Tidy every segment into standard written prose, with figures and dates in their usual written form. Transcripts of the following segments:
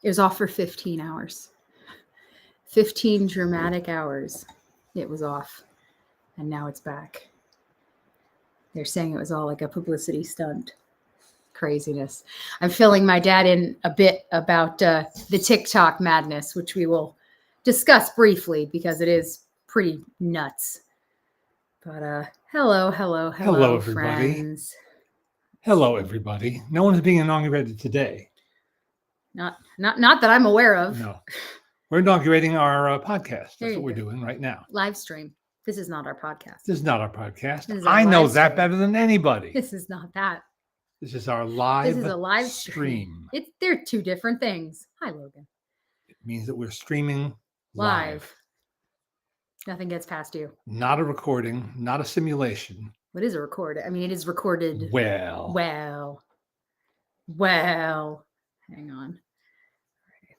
It was off for 15 hours. 15 dramatic hours. It was off. And now it's back. They're saying it was all like a publicity stunt. Craziness. I'm filling my dad in a bit about the TikTok madness, which we will discuss briefly because it is pretty nuts. But hello, everybody. friends. Hello, everybody. No one's being inaugurated today. Not that I'm aware of. No, we're inaugurating our podcast. There That's you what we're go. doing right now. Live stream. This is not our podcast. This is not our podcast. This is our I know live that stream. better than anybody. This is not that. This is our live. This is a live stream. They're two different things. Hi, Logan. It means that we're streaming Live. Nothing gets past you. Not a recording, not a simulation. What is a record? I mean, it is recorded. Well. Hang on.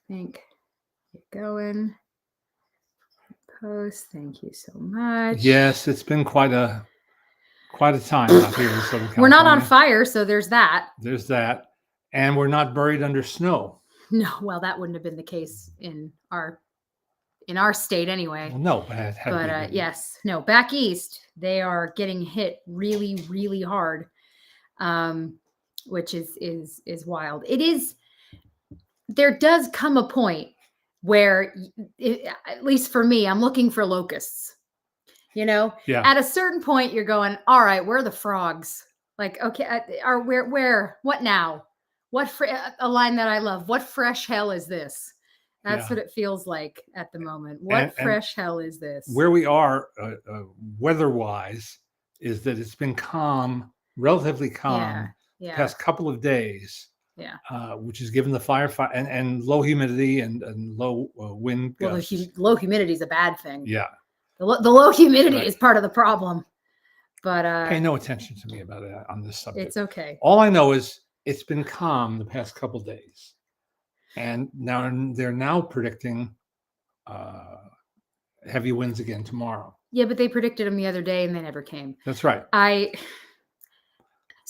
I think get going. Post. Thank you so much. Yes, it's been quite a time out here in Southern California. We're not on fire, so there's that. There's that. And we're not buried under snow. No, well, that wouldn't have been the case in our state anyway. Well, no, but it had to be. Yes, no, back east, they are getting hit really, really hard, which is wild. It is. There does come a point where, at least for me, I'm looking for locusts. Yeah. At a certain point, you're going, all right, where are the frogs? Like, okay, where, what now? What a line that I love. What fresh hell is this? That's what it feels like at the moment. What fresh hell is this? Where we are weather-wise is that it's been calm, relatively calm, the past couple of days. Yeah. Which has given the fire and low humidity and low wind gusts. Well, low humidity is a bad thing. Yeah. The low humidity is part of the problem. But pay no attention to me about it on this subject. It's okay. All I know is it's been calm the past couple of days. And now they're predicting heavy winds again tomorrow. Yeah, but they predicted them the other day and they never came. That's right. Hang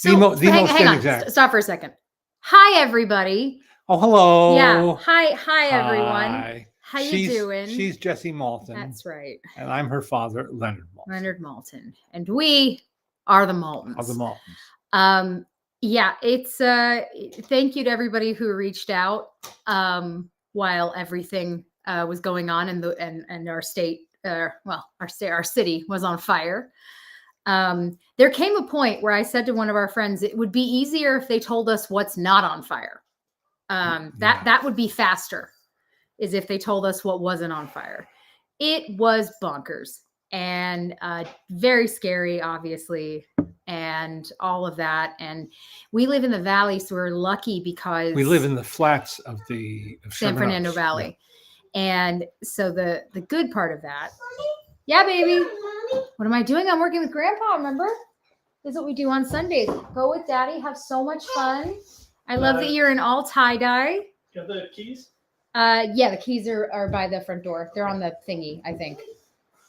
on. Stop for a second. Hi, everybody. Oh, hello. Yeah. Hi, everyone. How you doing? She's Jessie Maltin. That's right. And I'm her father, Leonard Maltin. And we are the Maltins. Yeah, it's thank you to everybody who reached out while everything was going on and our state, our city was on fire. There came a point where I said to one of our friends, it would be easier if they told us what's not on fire. That would be faster, is if they told us what wasn't on fire. It was bonkers and very scary, obviously, and all of that. And we live in the valley, so we're lucky because we live in the flats of San Fernando Valley. Yeah. And so the good part of that, yeah, baby. What am I doing? I'm working with Grandpa, remember? This is what we do on Sundays. Go with Daddy, have so much fun. I love that you're in all tie-dye. Got the keys? Yeah, the keys are by the front door. They're on the thingy, I think.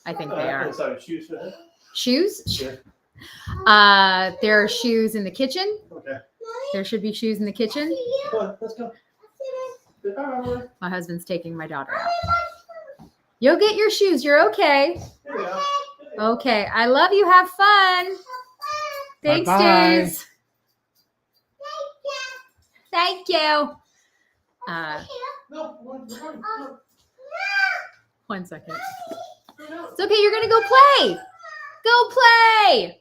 I think they are. Sorry, shoes for that? Shoes? Sure. There are shoes in the kitchen. Okay. There should be shoes in the kitchen. Come on, let's go. My husband's taking my daughter out. You'll get your shoes. You're okay. Here we go. Okay. I love you. Have fun. Thanks, Bye-bye. Days. Thank you. No. 1 second. It's okay. You're going to go play. Go play.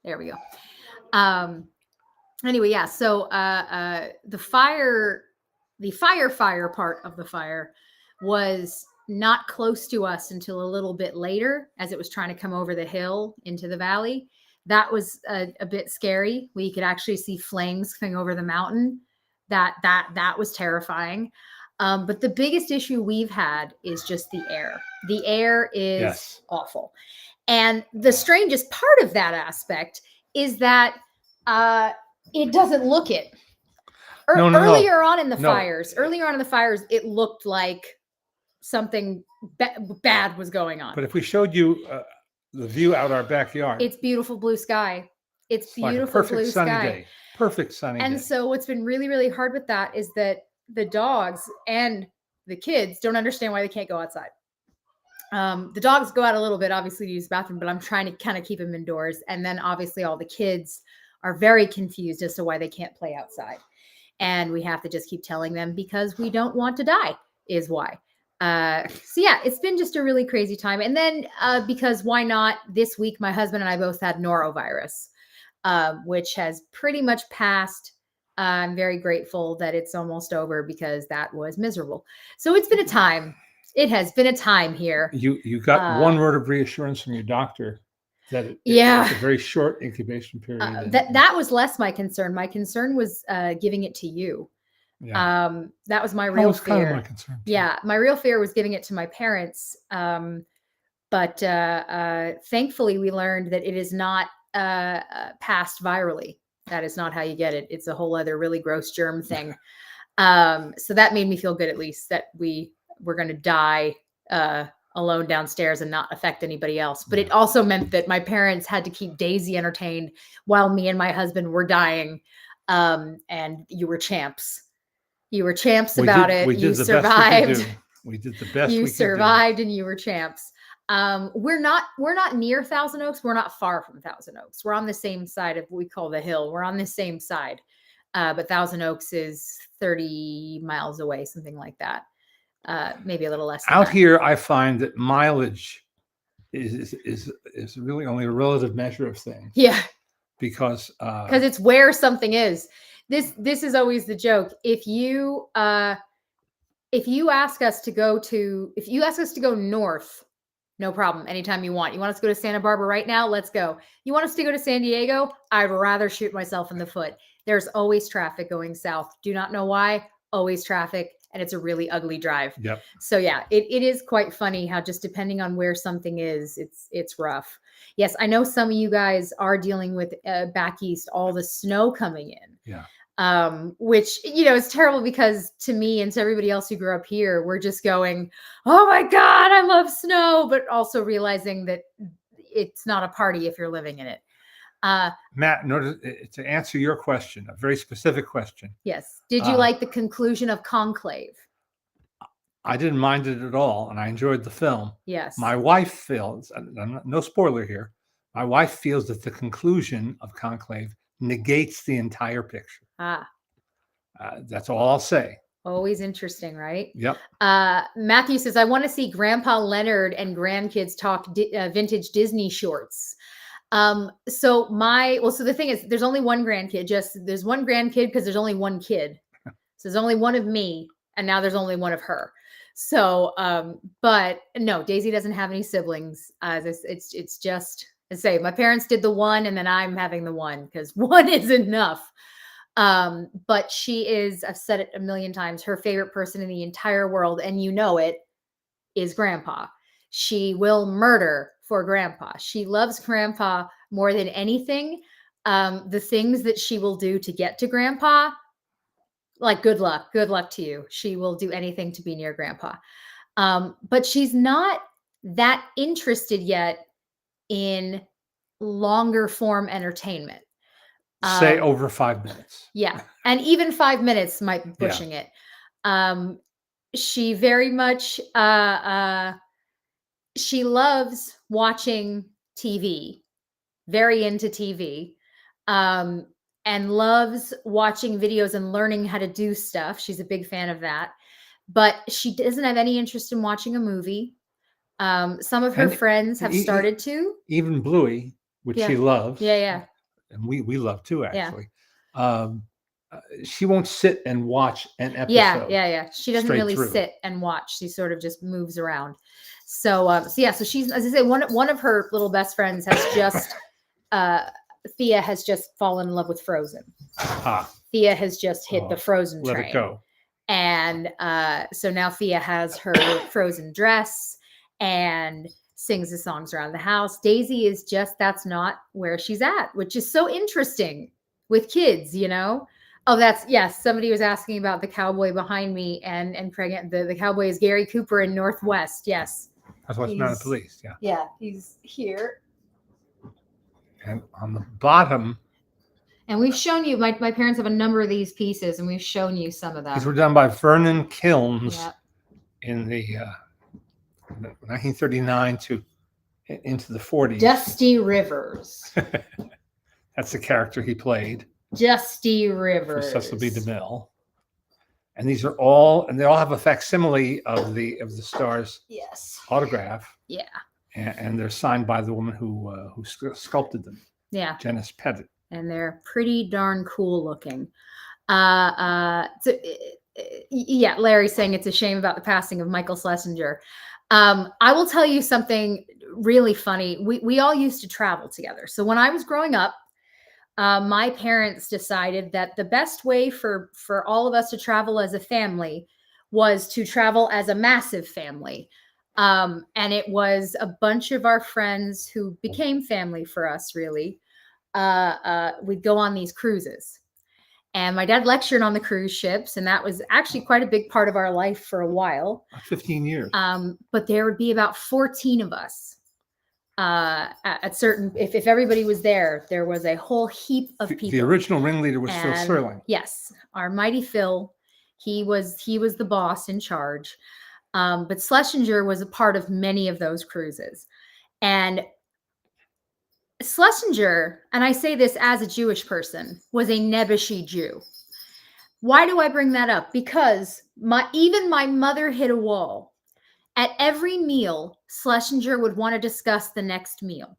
There we go. Anyway, yeah. So the fire part of the fire was not close to us until a little bit later, as it was trying to come over the hill into the valley. That was a bit scary. We could actually see flames coming over the mountain. That was terrifying. But the biggest issue we've had is just the air. The air is awful. And the strangest part of that aspect is that it doesn't look it. Earlier on in the fires, it looked like something bad was going on. But if we showed you the view out our backyard, it's beautiful blue sky. It's beautiful like a perfect blue sunny sky. Day. Perfect sunny And day. so what's been really, really hard with that is that the dogs and the kids don't understand why they can't go outside. The dogs go out a little bit, obviously, to use the bathroom, but I'm trying to kind of keep them indoors. And then obviously all the kids are very confused as to why they can't play outside. And we have to just keep telling them because we don't want to die is why. So yeah, it's been just a really crazy time. And then because why not? This week, my husband and I both had norovirus, which has pretty much passed. I'm very grateful that it's almost over because that was miserable. So it's been a time. It has been a time here. You got one word of reassurance from your doctor that yeah, it's a very short incubation period. That was less my concern. My concern was giving it to you. Yeah. That was my real fear. Kind of my concern too. Yeah, my real fear was giving it to my parents. But thankfully, we learned that it is not passed virally. That is not how you get it. It's a whole other really gross germ thing. So that made me feel good, at least, that we're going to die alone downstairs and not affect anybody else. But it also meant that my parents had to keep Daisy entertained while me and my husband were dying. And you were champs. You were champs about it. You survived. We did the best. You survived, and you were champs. We're not near Thousand Oaks. We're not far from Thousand Oaks. We're on the same side of what we call the hill. We're on the same side. But Thousand Oaks is 30 miles away, something like that. Maybe a little less. Out here, I find that mileage is really only a relative measure of things. Yeah. Because it's where something is. This is always the joke. If you ask us to go north, no problem. Anytime you want. You want us to go to Santa Barbara right now? Let's go. You want us to go to San Diego? I'd rather shoot myself in the foot. There's always traffic going south. Do not know why. Always traffic. And it's a really ugly drive. Yep. So yeah, it is quite funny how just depending on where something is, it's rough. Yes, I know some of you guys are dealing with back east, all the snow coming in. Yeah. Which, is terrible because to me and to everybody else who grew up here, we're just going, oh my God, I love snow, but also realizing that it's not a party if you're living in it. Matt, in order to answer your question, a very specific question. Yes. Did you like the conclusion of Conclave? I didn't mind it at all, and I enjoyed the film. Yes. My wife feels, no spoiler here, my wife feels that the conclusion of Conclave negates the entire picture. That's all I'll say. Always interesting, right? Yep. Matthew says, I want to see Grandpa Leonard and grandkids talk vintage Disney shorts. So the thing is, there's only one grandkid. There's one grandkid because there's only one kid. So there's only one of me, and now there's only one of her. So, but no, Daisy doesn't have any siblings. It's just, I say, my parents did the one, and then I'm having the one because one is enough. But she is, I've said it a million times, her favorite person in the entire world, and it, is Grandpa. She will murder for Grandpa. She loves Grandpa more than anything. The things that she will do to get to Grandpa, like good luck to you. She will do anything to be near Grandpa. But she's not that interested yet in longer form entertainment. Say over 5 minutes. Yeah. And even 5 minutes might be pushing it. She very much, she loves watching TV, very into TV, and loves watching videos and learning how to do stuff. She's a big fan of that, but she doesn't have any interest in watching a movie. Some of her friends have started to. Even Bluey, which she loves. Yeah. And we love too, actually. Yeah. She won't sit and watch an episode. Yeah. She doesn't really sit and watch. She sort of just moves around. So she's, as I say, one of her little best friends has just, Thea has just fallen in love with Frozen. Thea has just hit the Frozen train. Let it go. And so now Thea has her Frozen dress and sings the songs around the house. Daisy is that's not where she's at, which is so interesting with kids, Oh, somebody was asking about the cowboy behind me and Craig, the cowboy is Gary Cooper in Northwest. Yes. That's what's Mounted Police. Yeah. Yeah. He's here. And on the bottom And we've shown you, my parents have a number of these pieces, and we've shown you some of them. These were done by Vernon Kilns Yep. in the 1939 to into the 40s. Dusty Rivers. That's the character he played. Dusty For Rivers. Cecil B. DeMille. And these are all, and they all have a facsimile of the star's Yes. autograph. Yeah. And they're signed by the woman who sculpted them. Yeah. Janice Pettit. And they're pretty darn cool looking. Yeah, Larry's saying it's a shame about the passing of Michael Schlesinger. I will tell you something really funny. We all used to travel together. So when I was growing up, my parents decided that the best way for all of us to travel as a family was to travel as a massive family. And it was a bunch of our friends who became family for us, really. We'd go on these cruises. And my dad lectured on the cruise ships, and that was actually quite a big part of our life for a while. 15 years. But there would be about 14 of us. At certain, if everybody was there was a whole heap of people. The original ringleader was Phil Serling. Yes, our mighty Phil. He was the boss in charge. But Schlesinger was a part of many of those cruises. And Schlesinger, and I say this as a Jewish person, was a Nebuchadnezzar Jew. Why do I bring that up? Because even my mother hit a wall. At every meal, Schlesinger would want to discuss the next meal.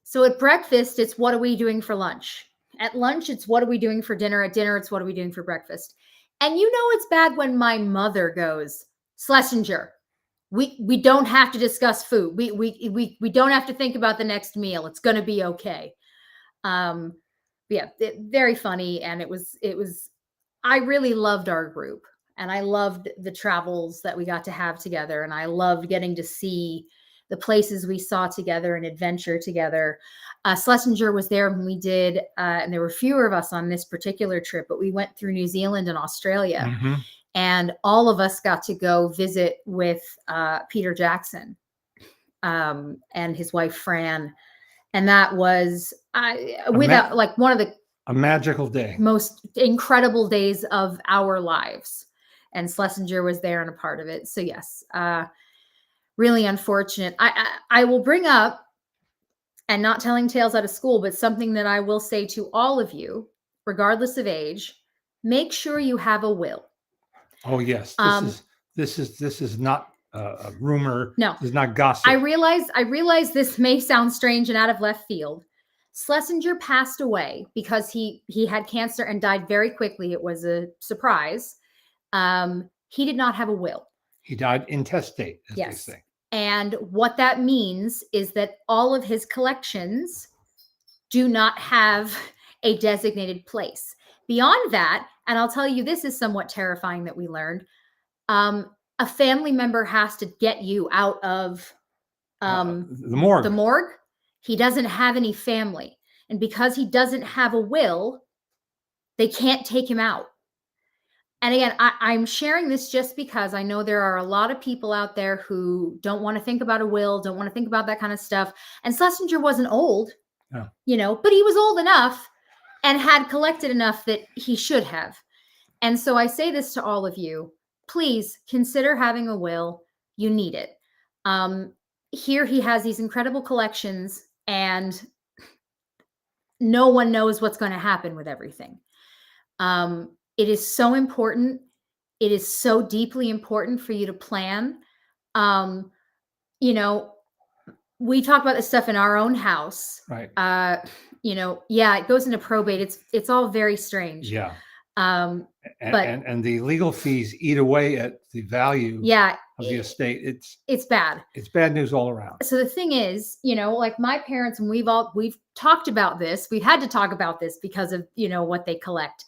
So at breakfast, it's what are we doing for lunch? At lunch, it's what are we doing for dinner? At dinner, it's what are we doing for breakfast? And you know it's bad when my mother goes, Schlesinger, we don't have to discuss food. We don't have to think about the next meal. It's going to be okay. Yeah, very funny. And it was, I really loved our group, and I loved the travels that we got to have together. And I loved getting to see the places we saw together and adventure together. Schlesinger was there when we did, and there were fewer of us on this particular trip, but we went through New Zealand and Australia. Mm-hmm. And all of us got to go visit with Peter Jackson and his wife, Fran. And that was one of the a magical day, most incredible days of our lives. And Schlesinger was there and a part of it. So yes, really unfortunate. I will bring up, and not telling tales out of school, but something that I will say to all of you, regardless of age, make sure you have a will. Oh yes, this is not a rumor. No, this is not gossip. I realize this may sound strange and out of left field. Schlesinger passed away because he had cancer and died very quickly. It was a surprise. He did not have a will. He died intestate, as yes. they say. And what that means is that all of his collections do not have a designated place. Beyond that, and I'll tell you, this is somewhat terrifying that we learned, a family member has to get you out of the morgue. The morgue. He doesn't have any family. And because he doesn't have a will, they can't take him out. And again, I'm sharing this just because I know there are a lot of people out there who don't want to think about a will, don't want to think about that kind of stuff. And Schlesinger wasn't old, but he was old enough and had collected enough that he should have. And so I say this to all of you, please consider having a will. You need it. Here he has these incredible collections, and no one knows what's going to happen with everything. It is so important. It is so deeply important for you to plan. We talk about this stuff in our own house. Right. It goes into probate. It's all very strange. Yeah. And the legal fees eat away at the value of the estate. It's bad. It's bad news all around. So the thing is, like my parents, and we've talked about this. We've had to talk about this because of, what they collect.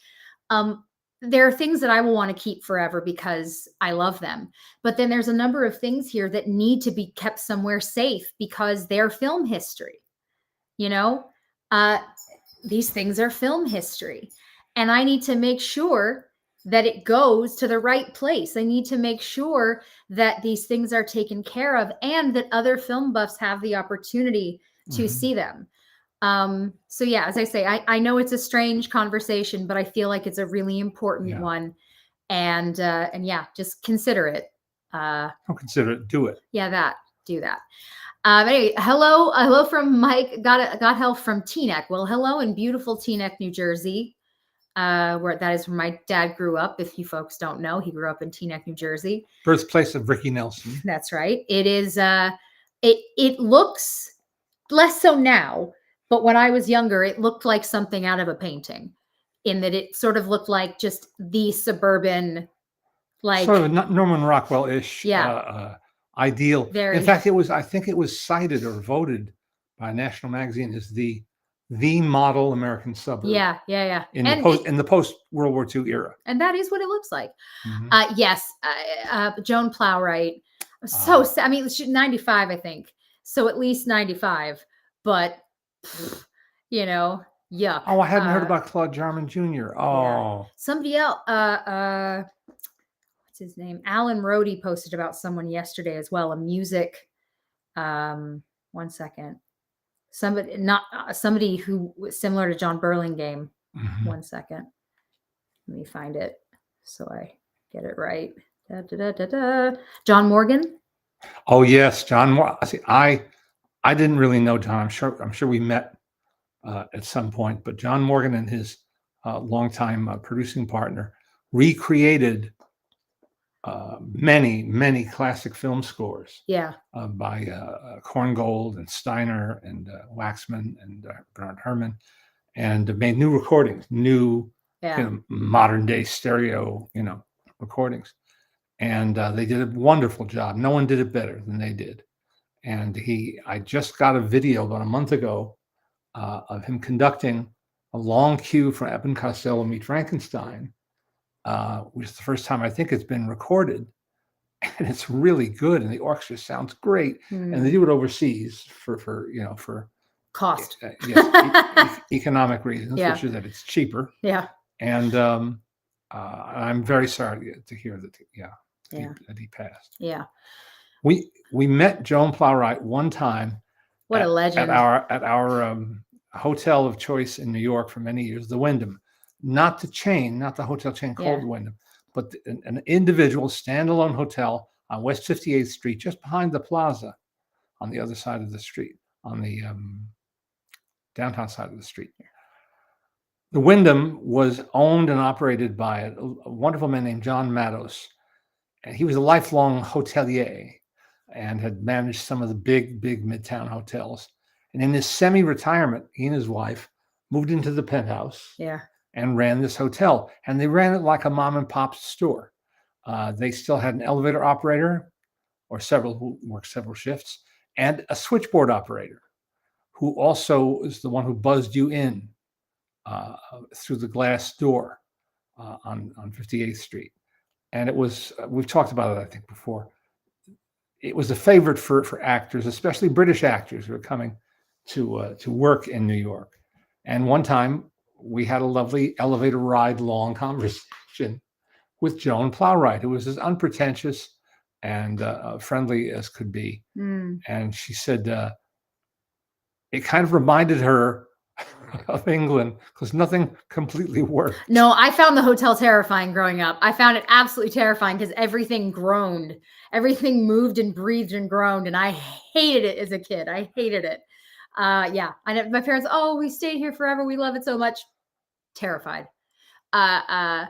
There are things that I will want to keep forever because I love them. But then there's a number of things here that need to be kept somewhere safe because they're film history. These things are film history. And I need to make sure that it goes to the right place. I need to make sure that these things are taken care of and that other film buffs have the opportunity to see them. So yeah, as I say, I know it's a strange conversation, but I feel like it's a really important one. And yeah, just consider it. Don't consider it, do it. Yeah, do that. Anyway, hello from Mike. Got help from Teaneck. Well, hello in beautiful Teaneck, New Jersey. Where that is where my dad grew up. If you folks don't know, he grew up in Teaneck, New Jersey. Birthplace of Ricky Nelson. That's right. It is. It looks less so now, but when I was younger, it looked like something out of a painting, in that it sort of looked like just the suburban, like sort of a Norman Rockwell-ish ideal. Very. In fact, I think it was cited or voted by a national magazine as the model American suburb. Yeah. In the post World War II era. And that is what it looks like. Mm-hmm. Yes. Joan Plowright. So I mean, 95, I think. So at least 95, but yuck. Oh, I hadn't heard about Claude Jarman Jr. Oh, yeah. Somebody else. What's his name? Alan Rohde posted about someone yesterday as well. A music. 1 second. Somebody who was similar to John Burlingame. Mm-hmm. 1 second. Let me find it so I get it right. John Morgan. Oh yes, John Morgan. I didn't really know John. I'm sure we met at some point, but John Morgan and his longtime producing partner recreated many classic film scores. Yeah. By Korngold and Steiner and Waxman and Bernard Herrmann, and made new recordings, modern day stereo, recordings. And they did a wonderful job. No one did it better than they did. And I just got a video about a month ago of him conducting a long cue from Abbott and Costello Meet Frankenstein, which is the first time I think it's been recorded. And it's really good, and the orchestra sounds great. And they do it overseas for cost, economic reasons, which is that it's cheaper. Yeah. And I'm very sorry to hear that. That he passed. Yeah. We met Joan Plowright one time. What a legend! At our hotel of choice in New York for many years, the Wyndham, not the hotel chain called the Wyndham, but an individual standalone hotel on West 58th Street, just behind the plaza, on the other side of the street, on the downtown side of the street. The Wyndham was owned and operated by a wonderful man named John Matos. And he was a lifelong hotelier and had managed some of the big Midtown hotels. And in his semi-retirement, he and his wife moved into the penthouse. Yeah. And ran this hotel. And they ran it like a mom and pop store. They still had an elevator operator, or several, who worked several shifts, and a switchboard operator, who also is the one who buzzed you in through the glass door on 58th Street. And it was, we've talked about it, I think, before. It was a favorite for actors, especially British actors who were coming to work in New York. And one time we had a lovely elevator ride long conversation with Joan Plowright, who was as unpretentious and friendly as could be. And she said it kind of reminded her of England because nothing completely worked. No, I found the hotel terrifying growing up. I found it absolutely terrifying because everything groaned. Everything moved and breathed and groaned. And I hated it as a kid. I hated it. Yeah. I know my parents, we stayed here forever. We love it so much. Terrified. Mike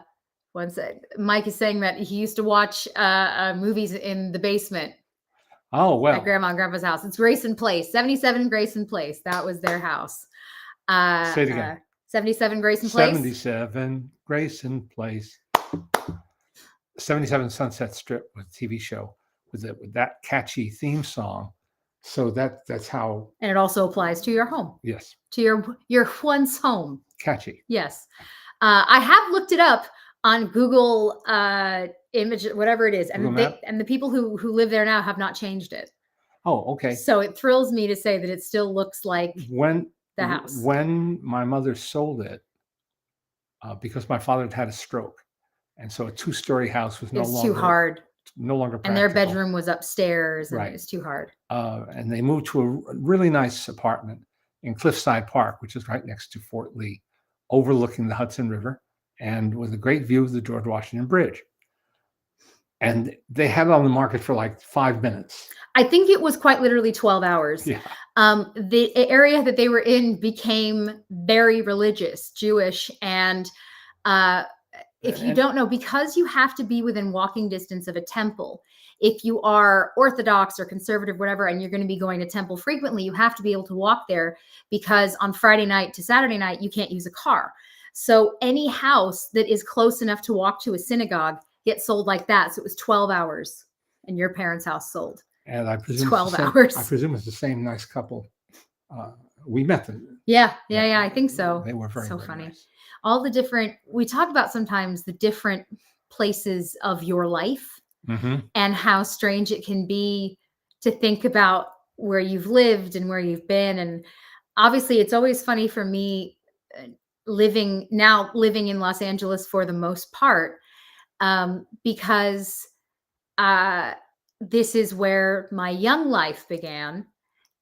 is saying that he used to watch movies in the basement. Oh, well. At Grandma and Grandpa's house. It's Grayson Place, 77 Grayson Place. That was their house. Say it again. 77 Grayson Place. 77 Grayson Place. 77 Sunset Strip with TV show with that catchy theme song. So that's how. And it also applies to your home. Yes. To your once home. Catchy. Yes. I have looked it up on Google image, whatever it is. And the people who live there now have not changed it. Oh, okay. So it thrills me to say that it still looks like the house. When my mother sold it, because my father had a stroke. And so a 2-story house was no longer practical. And their bedroom was upstairs and right. It was too hard. And they moved to a really nice apartment in Cliffside Park, which is right next to Fort Lee, overlooking the Hudson River and with a great view of the George Washington Bridge. And they had it on the market for like 5 minutes. I think it was quite literally 12 hours. Yeah. The area that they were in became very religious, Jewish. And if you don't know, because you have to be within walking distance of a temple, if you are Orthodox or conservative, whatever, and you're going to be going to temple frequently, you have to be able to walk there, because on Friday night to Saturday night, you can't use a car. So any house that is close enough to walk to a synagogue gets sold like that. So it was 12 hours, and your parents' house sold. And I presume 12 it's the same, hours. I presume it's the same nice couple. We met them. Yeah, I think so. They were very, so very funny. nice. All the different, we talk about sometimes the different places of your life and how strange it can be to think about where you've lived and where you've been. And obviously it's always funny for me living in Los Angeles for the most part, because this is where my young life began.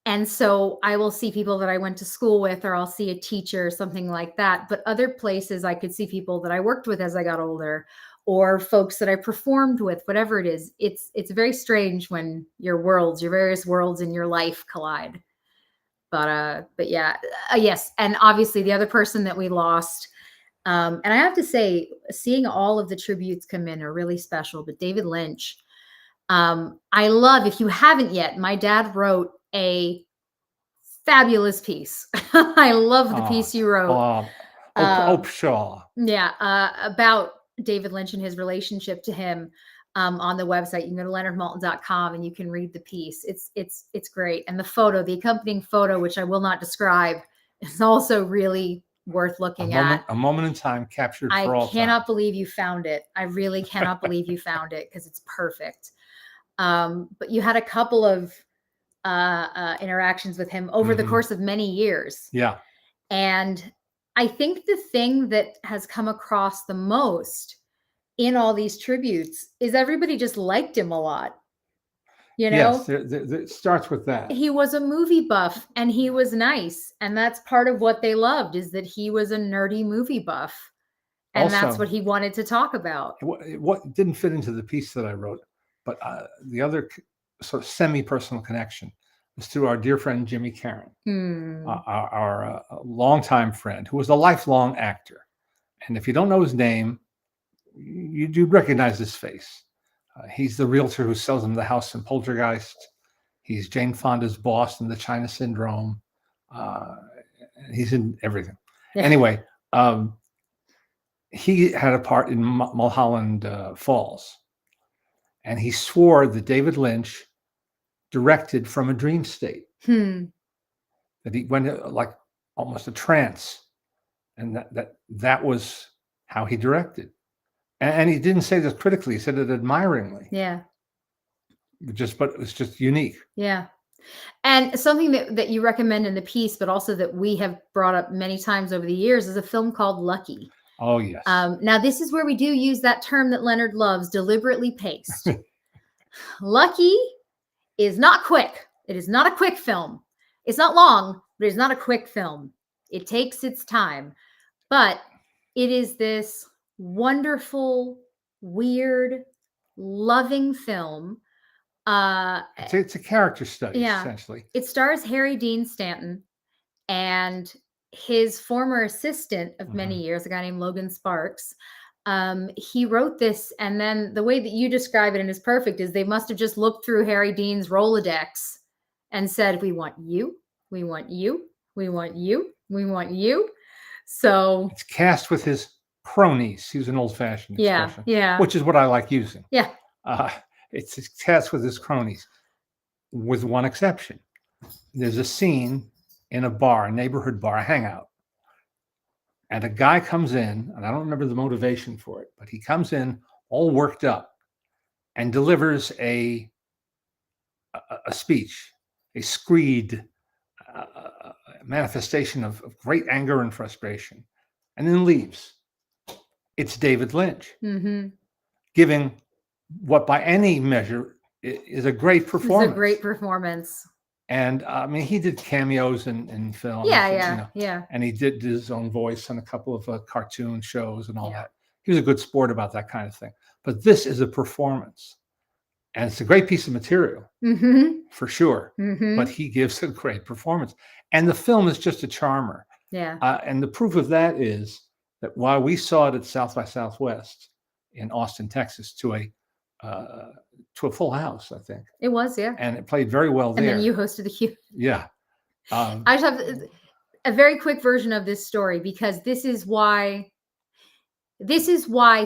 And so I will see people that I went to school with, or I'll see a teacher or something like that. But other places I could see people that I worked with as I got older, or folks that I performed with, whatever it is. It's very strange when your various worlds in your life collide. But yeah, yes. And obviously the other person that we lost, and I have to say, seeing all of the tributes come in are really special. But David Lynch, I love, if you haven't yet, my dad wrote a fabulous piece. I love the piece you wrote. Opshaw. Yeah, about David Lynch and his relationship to him, on the website. You can go to leonardmaltin.com and you can read the piece. It's great. And the accompanying photo, which I will not describe, is also really worth looking at. A moment in time captured for all time. I cannot believe you found it. I really cannot believe you found it, because it's perfect. But you had a couple of interactions with him over the course of many years. Yeah. And I think the thing that has come across the most in all these tributes is everybody just liked him a lot. You know? Yes, it starts with that. He was a movie buff, and he was nice. And that's part of what they loved, is that he was a nerdy movie buff. And Also, that's what he wanted to talk about. What didn't fit into the piece that I wrote, but the other sort of semi-personal connection was through our dear friend Jimmy Caron, our longtime friend, who was a lifelong actor. And if you don't know his name, you do recognize his face. He's the realtor who sells him the house in Poltergeist. He's Jane Fonda's boss in The China Syndrome. He's in everything. Yeah. Anyway, he had a part in Mulholland Falls. And he swore that David Lynch directed from a dream state. That he went like almost a trance. And that was how he directed. And he didn't say this critically, he said it admiringly. Yeah. But it was just unique. Yeah. And something that you recommend in the piece, but also that we have brought up many times over the years, is a film called Lucky. Oh, yes. Now, this is where we do use that term that Leonard loves, deliberately paced. Lucky is not quick. It is not a quick film. It's not long, but it's not a quick film. It takes its time. But it is this wonderful, weird, loving film. It's a character study, essentially. It stars Harry Dean Stanton and his former assistant of many years, a guy named Logan Sparks. He wrote this, and then the way that you describe it, and is perfect, is they must have just looked through Harry Dean's Rolodex and said, we want you, we want you, we want you, we want you. So it's cast with his cronies. He was an old-fashioned expression, which is what I like using. Yeah. It's cast with his cronies, with one exception. There's a scene in a bar, a neighborhood bar, a hangout. And a guy comes in, and I don't remember the motivation for it, but he comes in all worked up and delivers a speech, a screed, manifestation of great anger and frustration, and then leaves. It's David Lynch giving what by any measure is a great performance. It's a great performance. And I mean, he did cameos in films. Yeah, and, yeah, yeah. and he did his own voice on a couple of cartoon shows and all Yeah. that. He was a good sport about that kind of thing. But this is a performance, and it's a great piece of material Mm-hmm. for sure. Mm-hmm. But he gives a great performance, and the film is just a charmer. Yeah. And the proof of that is that while we saw it at South by Southwest in Austin, Texas, to a full house, I think, It was, yeah. and it played very well And there. then you hosted the Q. Yeah. I just have a very quick version of this story because this is why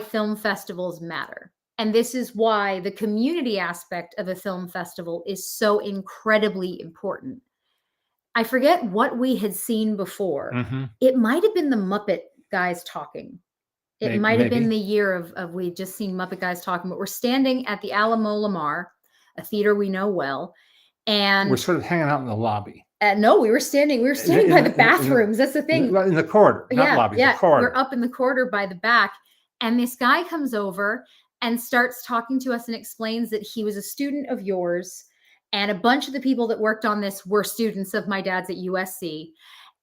film festivals matter. And this is why the community aspect of a film festival is so incredibly important. I forget what we had seen before. Mhm. It might have been the Muppet guys talking. It might have been Maybe. the year of we'd just seen Muppet guys talking, but we're standing at the Alamo Lamar, a theater we know well. And We're sort of hanging out in the lobby. no, we were standing by the bathrooms. That's the thing. In the corridor, not Yeah, lobby, yeah. the corridor. We're up in the corridor by the back. And this guy comes over and starts talking to us and explains that he was a student of yours. And a bunch of the people that worked on this were students of my dad's at USC.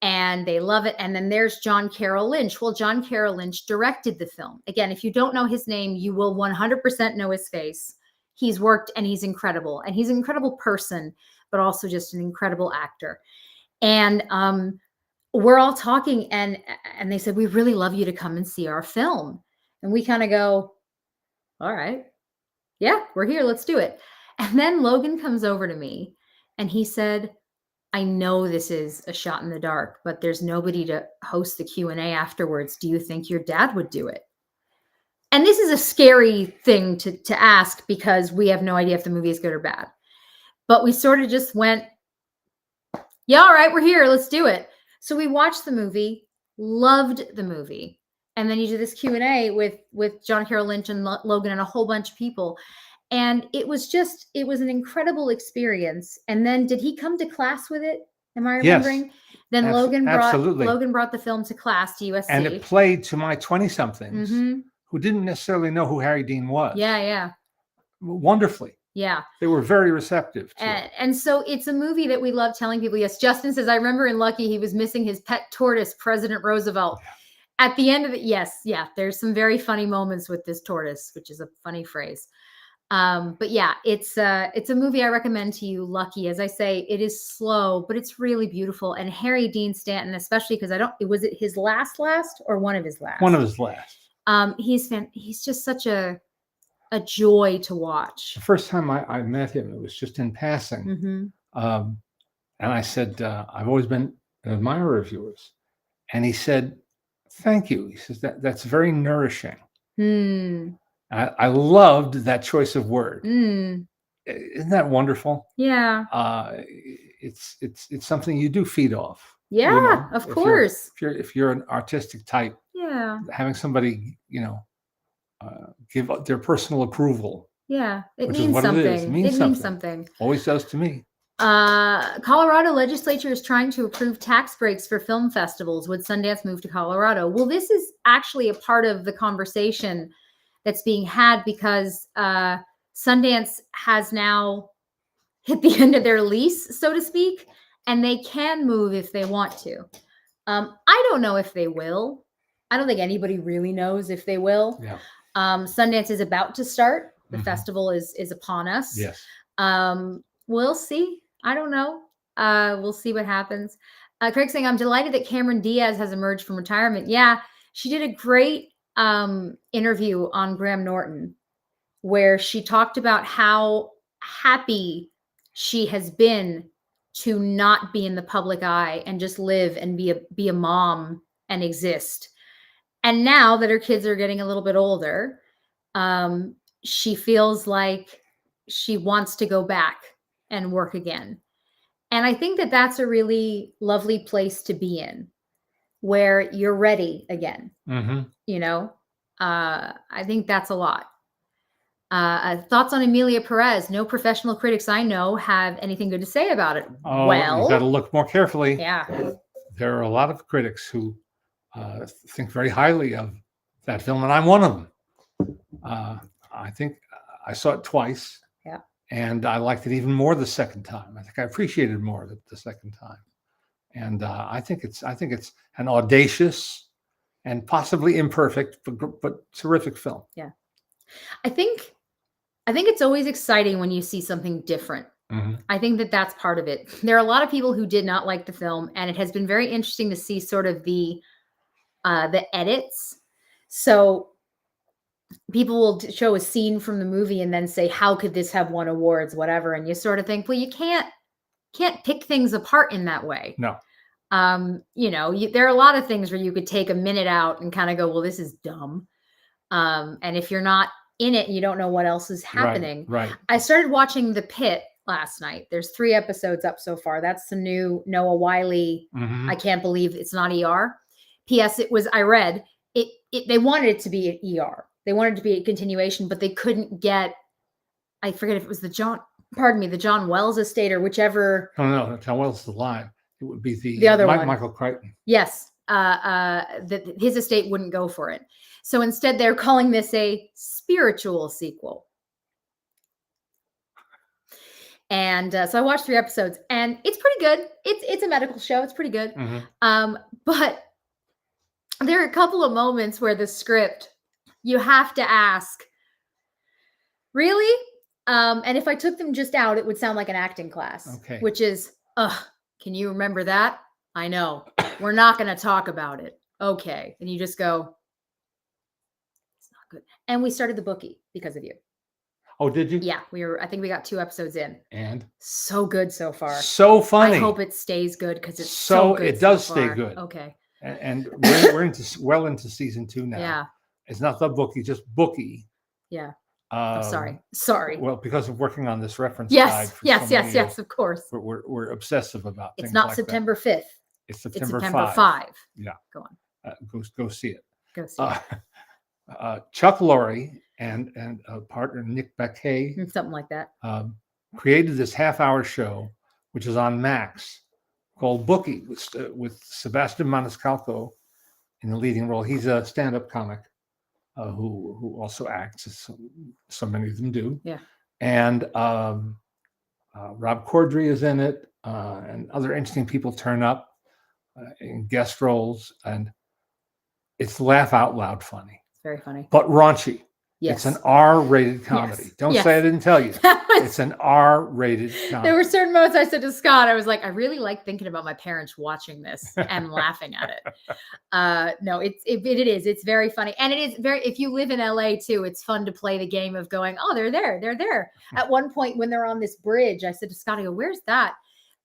And they love it. And then there's John Carroll Lynch. Well, John Carroll Lynch directed the film. Again, if you don't know his name, you will 100% know his face. He's worked and he's incredible. And he's an incredible person, but also just an incredible actor. And we're all talking and they said, we really love you to come and see our film. And we kind of go, all right, yeah, we're here. Let's do it. And then Logan comes over to me and he said, I know this is a shot in the dark, but there's nobody to host the Q&A afterwards. Do you think your dad would do it? And this is a scary thing to ask because we have no idea if the movie is good or bad. But we sort of just went, yeah, all right, we're here. Let's do it. So we watched the movie, loved the movie. And then you do this Q&A with John Carroll Lynch and Logan and a whole bunch of people. And it was an incredible experience. And then did he come to class with it? Am I remembering? Yes, Then Logan absolutely. brought the film to class to USC. And it played to my 20-somethings Mm-hmm. who didn't necessarily know who Harry Dean was. Yeah. Wonderfully. Yeah. They were very receptive to it. And so it's a movie that we love telling people. Yes, Justin says, I remember in Lucky, he was missing his pet tortoise, President Roosevelt. Yeah. At the end of it, yes, yeah, there's some very funny moments with this tortoise, which is a funny phrase. But yeah, it's a movie I recommend to you, Lucky. As I say, it is slow, but it's really beautiful. And Harry Dean Stanton, especially because was it his last or one of his last? One of his last. He's just such a joy to watch. The first time I met him, it was just in passing. Mm-hmm. And I said, I've always been an admirer of yours. And he said, thank you. He says, that's very nourishing. Mm. I loved that choice of word. Mm. Isn't that wonderful? Yeah. It's something you do feed off. Yeah, you know, of course. If you're an artistic type, yeah, having somebody, give their personal approval. Yeah, it means something. It means something. Always does to me. Colorado legislature is trying to approve tax breaks for film festivals. Would Sundance move to Colorado? Well, this is actually a part of the conversation that's being had because Sundance has now hit the end of their lease, so to speak, and they can move if they want to. I don't know if they will. I don't think anybody really knows if they will. Yeah. Sundance is about to start. The festival is upon us. Yes. We'll see. I don't know. We'll see what happens. Craig saying, I'm delighted that Cameron Diaz has emerged from retirement. Yeah, she did a great interview on Graham Norton where she talked about how happy she has been to not be in the public eye and just live and be a mom and exist. And now that her kids are getting a little bit older, she feels like she wants to go back and work again. And I think that that's a really lovely place to be in, where you're ready again. I think that's a lot. Thoughts on Emilia Perez? No professional critics I know have anything good to say about it. Oh, well, you've got to look more carefully. Yeah. There are a lot of critics who think very highly of that film, and I'm one of them. I think I saw it twice. Yeah. and I liked it even more the second time. I think I appreciated it more the second time, and I think it's an audacious and possibly imperfect but terrific film. I think it's always exciting when you see something different. Mhm. I think that that's part of it. There are a lot of people who did not like the film, and it has been very interesting to see sort of the edits. So people will show a scene from the movie and then say, how could this have won awards, whatever, and you sort of think, well, you can't pick things apart in that way. No. There are a lot of things where you could take a minute out and kind of go, well, this is dumb. And if you're not in it, you don't know what else is happening. Right. I started watching The Pit last night. There's 3 episodes up so far. That's the new Noah Wyle. Mhm. I can't believe it's not ER. P.S. I read it. They wanted it to be ER. They wanted it to be a continuation, but they couldn't get, I forget if it was the John Wells estate or whichever. Oh no, John Wells is alive. It would be The other one. Michael Crichton. Yes. That his estate wouldn't go for it. So instead they're calling this a spiritual sequel. And so I watched 3 episodes and it's pretty good. It's a medical show. It's pretty good. Mhm. But there are a couple of moments where the script, you have to ask, really? And if I took them just out, it would sound like an acting class. Okay. Which is, can you remember that? I know. We're not going to talk about it. Okay. And you just go, it's not good. And we started The Bookie because of you. Oh, did you? Yeah, I think we got 2 episodes in. And So good so far. so funny. I hope it stays good because it's so good. It does so stay far. good. Okay. And we're into season 2 now. Yeah. It's not The Bookie, just Bookie. Yeah. Sorry. Well, because of working on this reference guide. For so many years, Yes, of course. We're obsessive about It's things not like September 5th. It's It's September, September 5. 5. Yeah. Go on. Go see it. Go see it. Chuck Lorre and partner Nick Baquet Something like that. created this half-hour show, which is on Max, called Bookie, with Sebastian Maniscalco in the leading role. He's a stand-up comic who also acts, as so many of them do. Yeah. And Rob Corddry is in it, and other interesting people turn up in guest roles, and it's laugh out loud funny. It's very funny. But raunchy. Yes. It's an R-rated comedy. Yes. Don't Yes. say I didn't tell you. That was- It's an R-rated comedy. There were certain moments I said to Scott, I was like, I really like thinking about my parents watching this and laughing at it. No, it is. It's very funny. And it is very, if you live in LA too, it's fun to play the game of going, oh, they're there. At one point when they're on this bridge, I said to Scott, I go, where's that?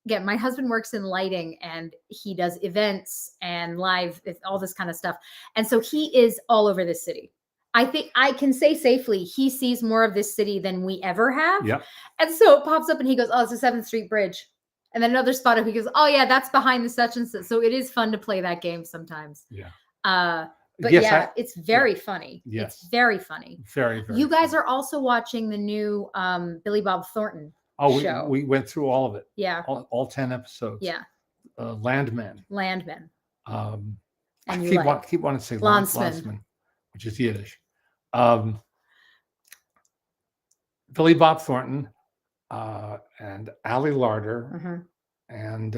Again, my husband works in lighting and he does events and live, all this kind of stuff. And so he is all over this city. I think I can say safely he sees more of this city than we ever have. Yep. And so it pops up and he goes, oh, it's the 7th Street Bridge. And then another spot up, he goes, oh yeah, that's behind the such and such. So it is fun to play that game sometimes. Yeah. But Yes, yeah, it's very funny. Yes. It's very funny. Very, very. You guys funny. are also watching the new Billy Bob Thornton show. We went through all of it. Yeah. All 10 episodes. Yeah. Landman. Landmen. I And you keep wanting to say Landsman. Landsman, which is Yiddish. Billy Bob Thornton and Ali Larder and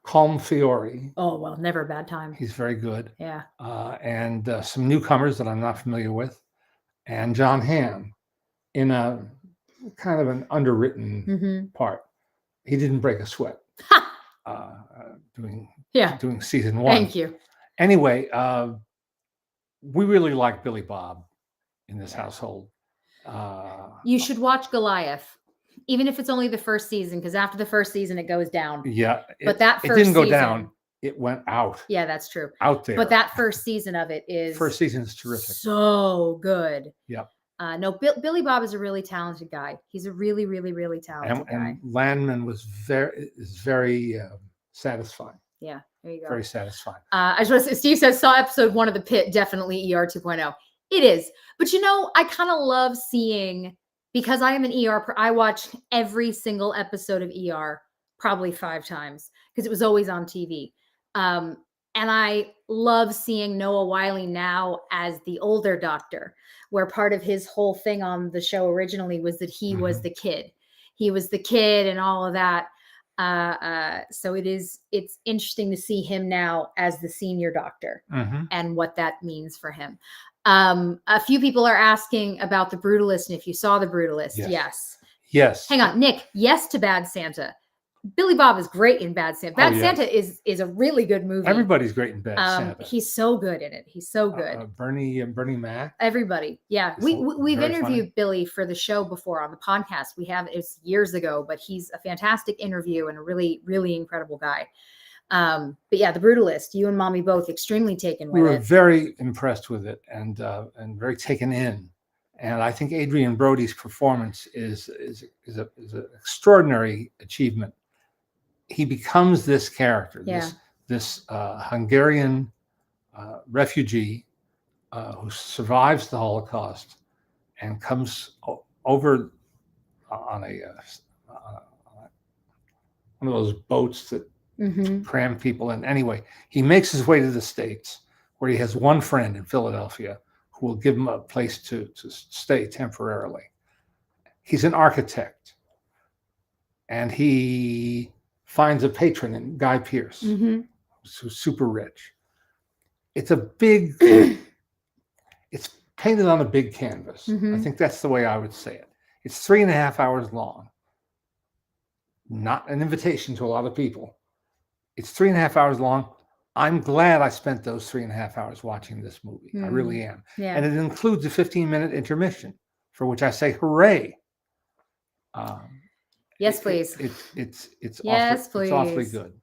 Colm Fiore. Oh, well, never a bad time. He's very good. Yeah. And some newcomers that I'm not familiar with. And John Hamm in a kind of an underwritten part. He didn't break a sweat doing season 1. Thank you. Anyway, we really like Billy Bob in this household. You should watch Goliath, even if it's only the first season, because after the first season, it goes down. Yeah. But that it first didn't go season, down. It went out. Yeah, that's true. Out there. But that first season of it is first season is terrific. So good. Yep. No, Billy Bob is a really talented guy. He's a really, really, really talented guy. And Landman is very satisfying. Yeah, there you go. Very satisfying. I just want to say, Steve says, saw episode 1 of The Pit, definitely ER 2.0. It is. But I kind of love seeing, because I am an ER, I watch every single episode of ER probably 5 times because it was always on TV. And I love seeing Noah Wyle now as the older doctor, where part of his whole thing on the show originally was that he was Mhm. the kid. He was the kid and all of that. So it's interesting to see him now as the senior doctor Mhm. and what that means for him. A few people are asking about The Brutalist and if you saw The Brutalist. Yes. Yes. Yes. Hang on, Nick. Yes to Bad Santa. Billy Bob is great in Bad Santa. Bad yes. Santa is a really good movie. Everybody's great in Bad Santa. He's so good in it. He's so good. Bernie Mac. Everybody, yeah. It's We've very interviewed funny. Billy for the show before on the podcast. It's years ago, but he's a fantastic interview and a really, really incredible guy. But yeah, The Brutalist. You and Mommy both extremely taken We with were it. very impressed with it and very taken in. And I think Adrian Brody's performance is an extraordinary achievement. He becomes this character, Yeah. this Hungarian refugee who survives the Holocaust and comes over on one of those boats that Mhm. cram people in. Anyway, he makes his way to the States, where he has one friend in Philadelphia who will give him a place to stay temporarily. He's an architect, and he finds a patron in Guy Pearce, Mhm. who's super rich. It's a big, it's painted on a big canvas. I Mhm. think that's the way I would say it. It's 3.5 hours long. Not an invitation to a lot of people. It's 3.5 hours long. I'm glad I spent those 3.5 hours watching this movie. I really am. Yeah. And it includes a 15-minute intermission, for which I say hooray. Yes, please. It's Yes, awfully please. good.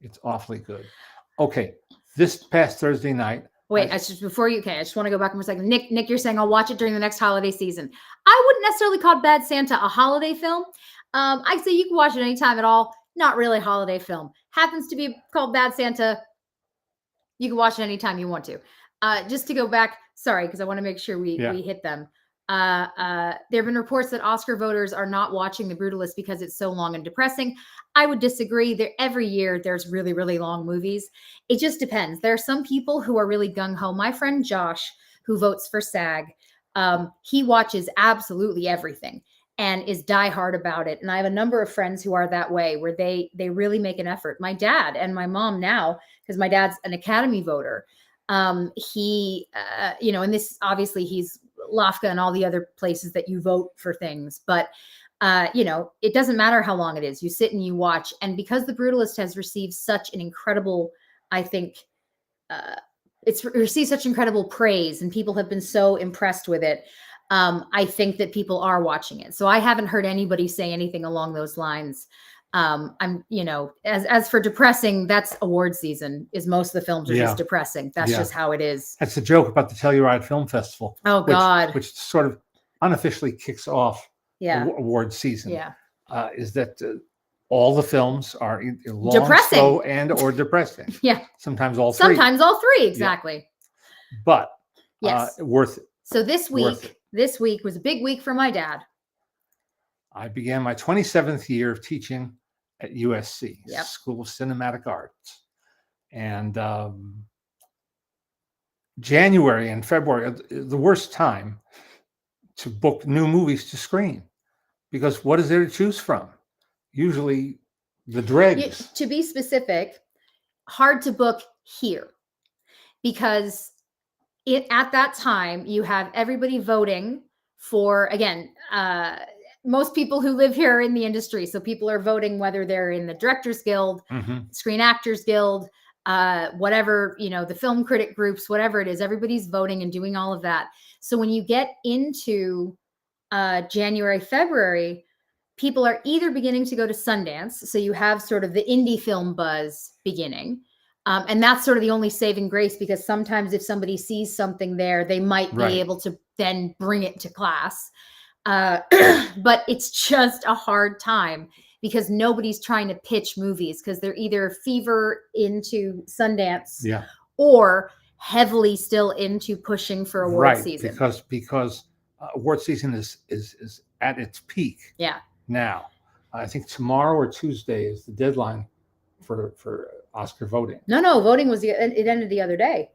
It's awfully good. Okay, this past Thursday night. Wait, I just want to go back for a second. Nick, you're saying I'll watch it during the next holiday season. I wouldn't necessarily call Bad Santa a holiday film. I'd say you can watch it anytime at all. Not really a holiday film. Happens to be called Bad Santa. You can watch it anytime you want to. Just to go back, sorry, because I want to make sure we hit them. There have been reports that Oscar voters are not watching The Brutalist because it's so long and depressing. I would disagree. Every year there's really, really long movies. It just depends. There are some people who are really gung-ho. My friend Josh, who votes for SAG, he watches absolutely everything and is diehard about it. And I have a number of friends who are that way, where they really make an effort. My dad and my mom now, because my dad's an Academy voter, he, and this obviously he's LAFCA and all the other places that you vote for things, but it doesn't matter how long it is. You sit and you watch, and because The Brutalist has received such an incredible, I think, it's received such incredible praise, and people have been so impressed with it. I think that people are watching it. So I haven't heard anybody say anything along those lines. As for depressing, that's award season. Is most of the films are just depressing. That's just how it is. That's the joke about the Telluride Film Festival. Oh God, which sort of unofficially kicks off award season. Yeah, is that all the films are either long, depressing, slow, and or depressing. Yeah, sometimes all three. Exactly. Yeah. But yes, worth it. So this week was a big week for my dad. I began my 27th year of teaching at USC, Yep. School of Cinematic Arts. And January and February are the worst time to book new movies to screen, because what is there to choose from? Usually the dregs. To be specific, hard to book here, because at that time you have everybody voting for, again, most people who live here are in the industry. So people are voting whether they're in the Directors Guild, Screen Actors Guild, whatever, the film critic groups, whatever it is, everybody's voting and doing all of that. So when you get into January, February, people are either beginning to go to Sundance. So you have sort of the indie film buzz beginning. And that's sort of the only saving grace, because sometimes if somebody sees something there, they might be able to then bring it to class. But it's just a hard time, because nobody's trying to pitch movies, because they're either fever into Sundance or heavily still into pushing for award season. Because award season is at its peak. Yeah. Now, I think tomorrow or Tuesday is the deadline for Oscar voting. No, voting was it ended the other day.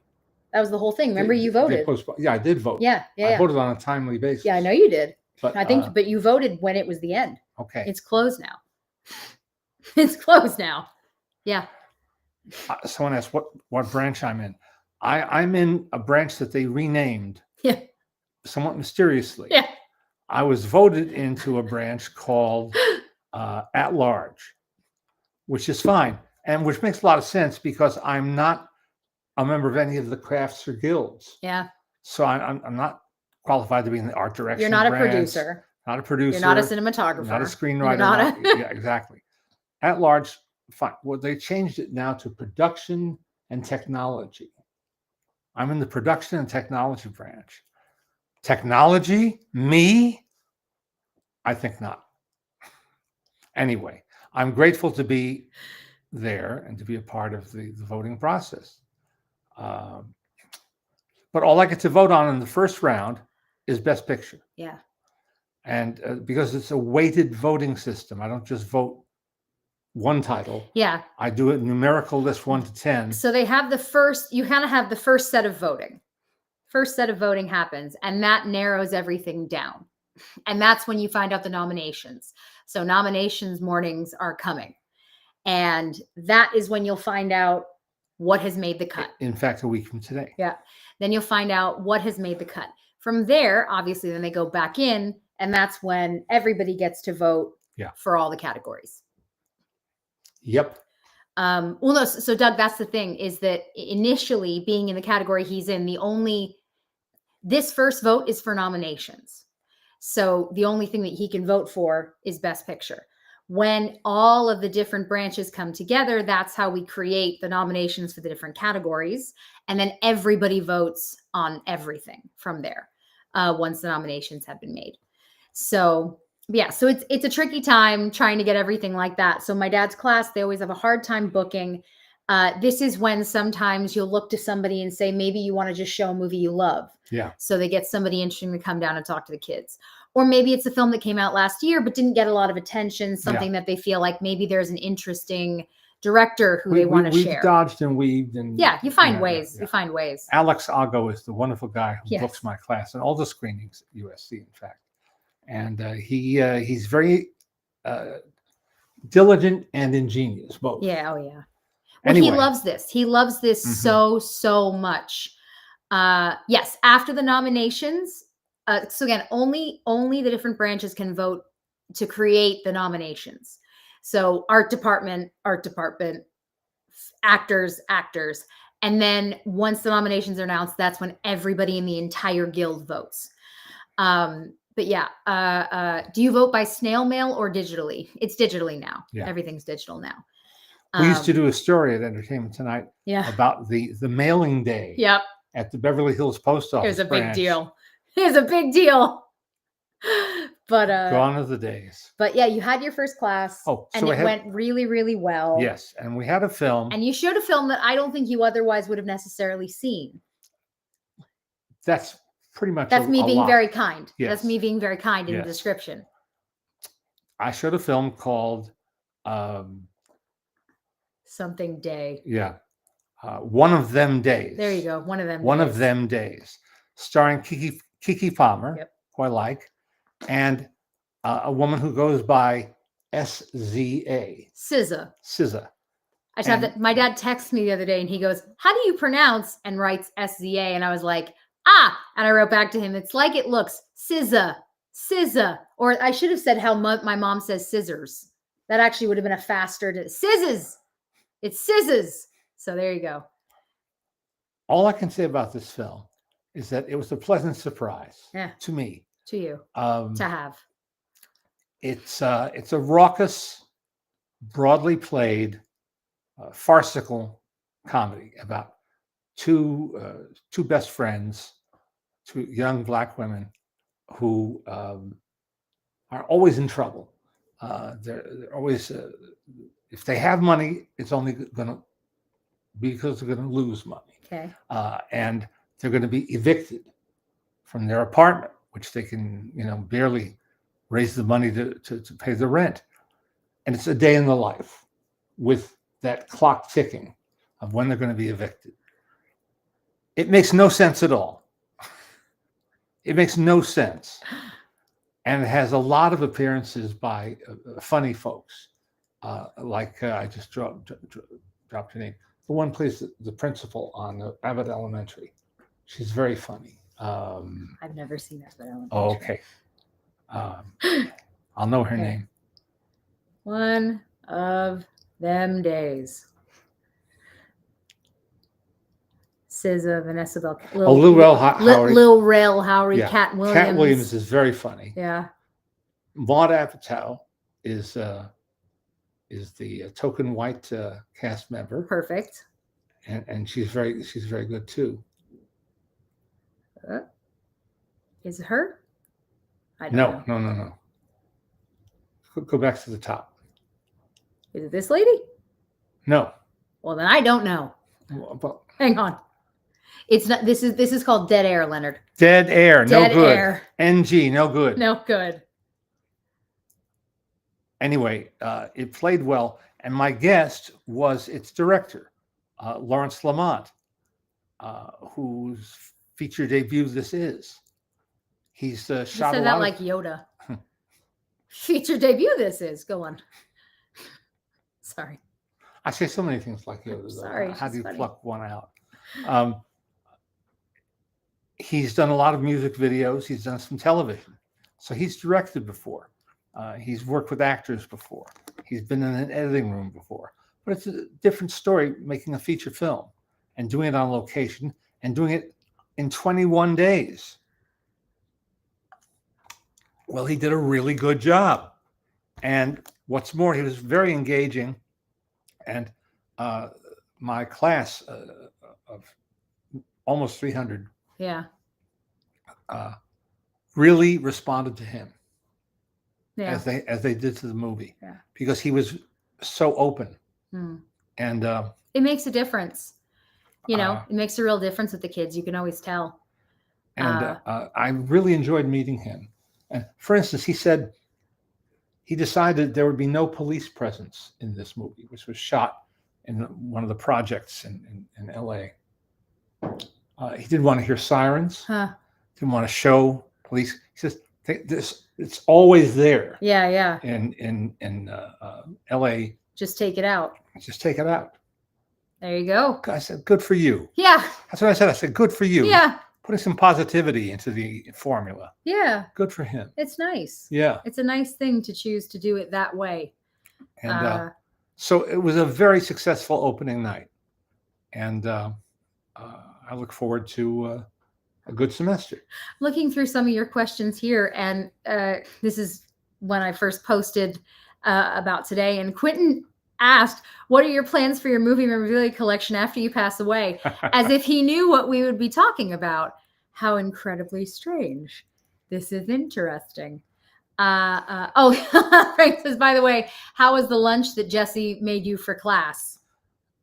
That was the whole thing. Remember, you They voted. Yeah, I did vote. Yeah, yeah, I yeah. voted on a timely basis. Yeah, I know you did. But I think, but you voted when it was the end. okay. It's closed now. It's closed now. Yeah. Someone asked what branch I'm in. I'm in a branch that they renamed. Yeah. Somewhat mysteriously. Yeah. I was voted into a branch called At Large, which is fine, and which makes a lot of sense because I'm not a member of any of the crafts or guilds. Yeah. So I'm not qualified to be in the art direction. You're not a branch, producer. Not a producer. You're not a cinematographer. Not a screenwriter. Not Yeah, exactly. At Large, fine. Well, they changed it now to production and technology. I'm in the production and technology branch. Technology? Me? I think not. Anyway, I'm grateful to be there and to be a part of the voting process. But all I get to vote on in the first round is Best Picture. Yeah. And because it's a weighted voting system, I don't just vote one title. Yeah. I do a numerical list 1 to 10. So they have you kind of have the first set of voting. First set of voting happens, and that narrows everything down. And that's when you find out the nominations. So nominations mornings are coming. And that is when you'll find out what has made the cut. In fact, a week from today. Yeah. Then you'll find out what has made the cut. From there, obviously, then they go back in, and that's when everybody gets to vote for all the categories. Yep. Well, no, so Doug, that's the thing, is that initially being in the category he's in, this first vote is for nominations. So the only thing that he can vote for is Best Picture. When all of the different branches come together, that's how we create the nominations for the different categories. And then everybody votes on everything from there once the nominations have been made. So yeah, so it's a tricky time trying to get everything like that. So my dad's class, they always have a hard time booking. This is when sometimes you'll look to somebody and say, maybe you want to just show a movie you love. Yeah. So they get somebody interesting to come down and talk to the kids. Or maybe it's a film that came out last year but didn't get a lot of attention, something that they feel like maybe there's an interesting director who they want to share. We've dodged and weaved. And you find ways. You find ways. Alex Ago is the wonderful guy who Yes. books my class and all the screenings at USC, in fact. And he's very diligent and ingenious, both. Yeah, oh yeah. Well, Anyway. he loves this. He loves this so much. Yes, after the nominations, so again, only the different branches can vote to create the nominations. So art department, actors. And then once the nominations are announced, that's when everybody in the entire guild votes. But yeah, do you vote by snail mail or digitally? It's digitally now. Yeah. Everything's digital now. We used to do a story at Entertainment Tonight Yeah. about the mailing day Yep. at the Beverly Hills Post Office. It was a big branch. deal. It was a big deal. But Gone are the days. but yeah, you had your first class. Oh, and so it went really, really well. Yes, and we had a film. And you showed a film that I don't think you otherwise would have necessarily seen. That's pretty much That's me being lot. very kind. Yes. That's me being very kind in the Yes. description. I showed a film called Something Day. One of Them Days. There you go. One of them. One days. of Them Days, starring Kiki Palmer, Yep. who I like, and a woman who goes by SZA. SZA. I just have that. My dad texted me the other day and he goes, "How do you pronounce?" and writes SZA. And I was like, and I wrote back to him, "It's like it looks, SZA. Or I should have said how my mom says scissors. That actually would have been a faster scissors. It's scissors. So there you go. All I can say about this film is that it was a pleasant surprise to me. To you. To have. It's a raucous, broadly played, farcical comedy about two best friends, two young Black women who are always in trouble. They're always, if they have money, it's only going to be because they're going to lose money. Okay. And they're going to be evicted from their apartment, which they can, barely raise the money to pay the rent. And it's a day in the life with that clock ticking of when they're going to be evicted. It makes no sense at all. It makes no sense. And it has a lot of appearances by funny folks. I just dropped her name. The one plays the principal on Abbott Elementary. She's very funny. I've never seen Abbott Elementary. Oh, okay. I'll know her Okay. name. One of them days. SZA, Vanessa Bell, Lil Rel Howery. Lil Rel Howery, Yeah. Cat Williams. Cat Williams is very funny. Yeah. Maud Apatow is the token white cast member, Perfect. and she's very good too. Is it her? I don't know. No. Go back to the top. Is it this lady? No. Well, then I don't know. Well, Hang on. It's not. This is called Dead Air, Leonard. Dead Air. No Dead good. Air. NG. No good. No good. Anyway, it played well, and my guest was its director, Lawrence Lamont, whose feature debut this is. He's You shot said a that lot like Yoda. Feature debut. This is. Go on. Sorry. I say so many things like Yoda. Though. Sorry, How do you she's funny. pluck one out? He's done a lot of music videos. He's done some television. So he's directed before. He's worked with actors before. He's been in an editing room before. But it's a different story making a feature film and doing it on location and doing it in 21 days. Well, he did a really good job. And what's more, he was very engaging. And my class of almost 300 Yeah. really responded to him Yeah. as they did to the movie, Yeah. because he was so open. Hmm. And It makes a difference. You know, Uh, it makes a real difference with the kids. You can always tell. I really enjoyed meeting him. And for instance, he said he decided there would be no police presence in this movie, which was shot in one of the projects in LA. He didn't want to hear sirens. Huh. Didn't want to show police. He says it's always there Yeah. Yeah. in LA. Just take it out. Just take it out. There you go. I said, good for you. Yeah. That's what I said. I said, good for you. Yeah. Putting some positivity into the formula. Yeah. Good for him. It's nice. Yeah. It's a nice thing to choose to do it that way. And so it was a very successful opening night. And I look forward to a good semester. Looking through some of your questions here, and this is when I first posted about today, and Quentin asked, what are your plans for your movie memorabilia collection after you pass away? As if he knew what we would be talking about. How incredibly strange. This is interesting. Frank says, by the way, how was the lunch that Jesse made you for class?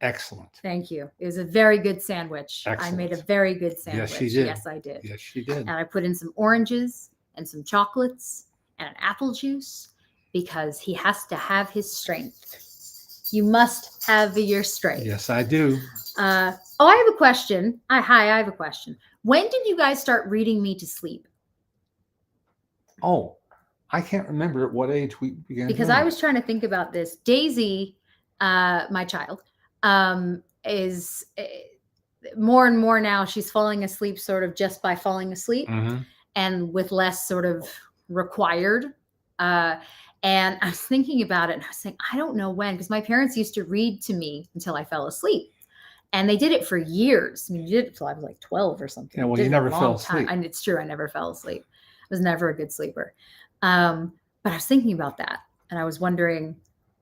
Excellent. Thank you. It was a very good sandwich. Excellent. I made a very good sandwich. Yes, she did. Yes, I did. Yes, she did. And I put in some oranges and some chocolates and an apple juice because he has to have his strength. You must have your strength. Yes, I do. I have a question. I have a question. When did you guys start reading me to sleep? Oh, I can't remember at what age we began. Because doing I it. was trying to think about this. Daisy, my child, is more and more now she's falling asleep sort of just by falling asleep Mhm. and with less sort of required. And I was thinking about it and I was saying, I don't know when, because my parents used to read to me until I fell asleep. And they did it for years. I mean, you did it till I was like 12 or something. Yeah, well, Did you it a never fell long time. asleep. And it's true, I never fell asleep. I was never a good sleeper. But I was thinking about that. And I was wondering,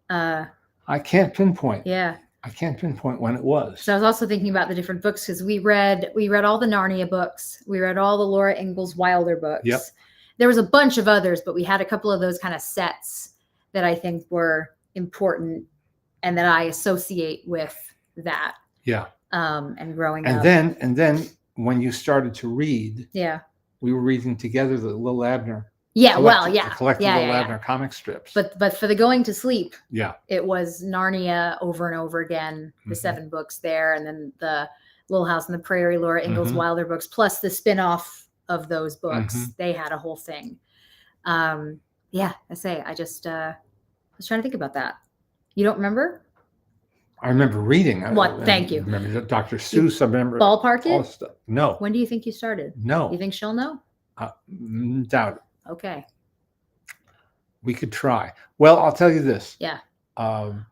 I can't pinpoint. yeah. I can't pinpoint when it was. So I was also thinking about the different books because we read all the Narnia books. We read all the Laura Ingalls Wilder books. Yep. There was a bunch of others, but we had a couple of those kind of sets that I think were important and that I associate with that. Yeah. And growing And up. then when you started to read, Yeah. we were reading together the Lil Abner. Yeah. Well, collected- yeah. The collected Yeah, Lil yeah, yeah. Abner comic strips. But for the going to sleep, yeah. it was Narnia over and over again, the Mhm. 7 books there, and then the Little House on the Prairie, Laura Ingalls Mhm. Wilder books, plus the spin-off of those books. Mhm. They had a whole thing. Yeah, I say, I just was trying to think about that. You don't remember? I remember reading. What? Thank you. I remember Dr. Seuss. I remember Ballpark all it? the stuff. No, When do you think you started? no, You think she'll know? doubt it. Okay. We could try. Well, I'll tell you this. Yeah.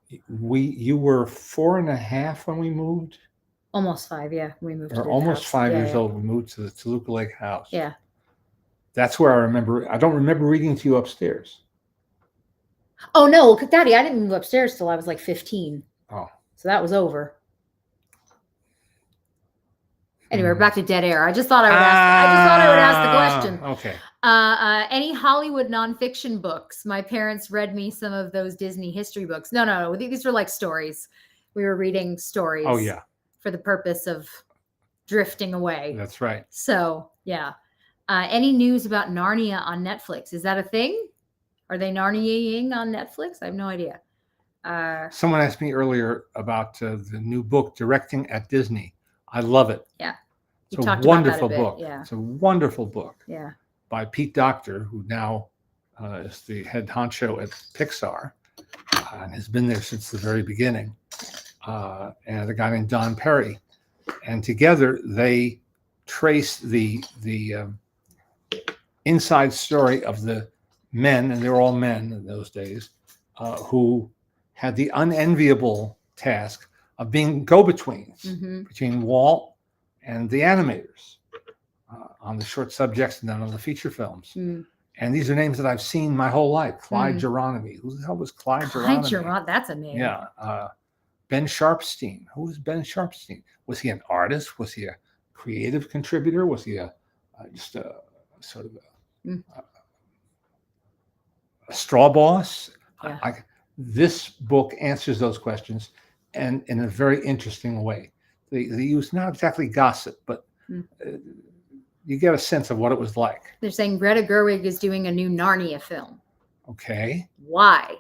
You were 4.5 when we moved, Almost 5. Yeah. We moved to or the almost house. 5 years Yeah. old. We moved to the Toluca Lake house. Yeah. That's where I remember. I don't remember reading to you upstairs. Oh no, Daddy, I didn't move upstairs till I was like 15. Oh. So that was over. Anyway, we're Hmm. back to dead air. I just thought I would ask the question. Okay. Any Hollywood nonfiction books? My parents read me some of those Disney history books. No. These were like stories. We were reading stories. Oh yeah, For the purpose of drifting away. that's right. So yeah. Any news about Narnia on Netflix? Is that a thing? Are they Narnia-ing on Netflix? I have no idea. Someone asked me earlier about the new book, Directing at Disney. I love it. Yeah. It's You a talked about that a wonderful bit, book. yeah. It's a wonderful book Yeah. by Pete Docter, who now is the head honcho at Pixar and has been there since the very beginning, and a guy named Don Perry. And together they trace the inside story of the men, and they were all men in those days, who had the unenviable task of being go-betweens Mm-hmm. between Walt and the animators on the short subjects and then on the feature films. Mm. And these are names that I've seen my whole life. Clyde Geronimi. Who the hell was Clyde Geronimi? That's a name. Yeah. Ben Sharpstein. Who was Ben Sharpstein? Was he an artist? Was he a creative contributor? Was he just a sort of a straw boss? Yeah. This book answers those questions, and in a very interesting way. They use not exactly gossip, but you get a sense of what it was like. They're saying Greta Gerwig is doing a new Narnia film. Okay. Why?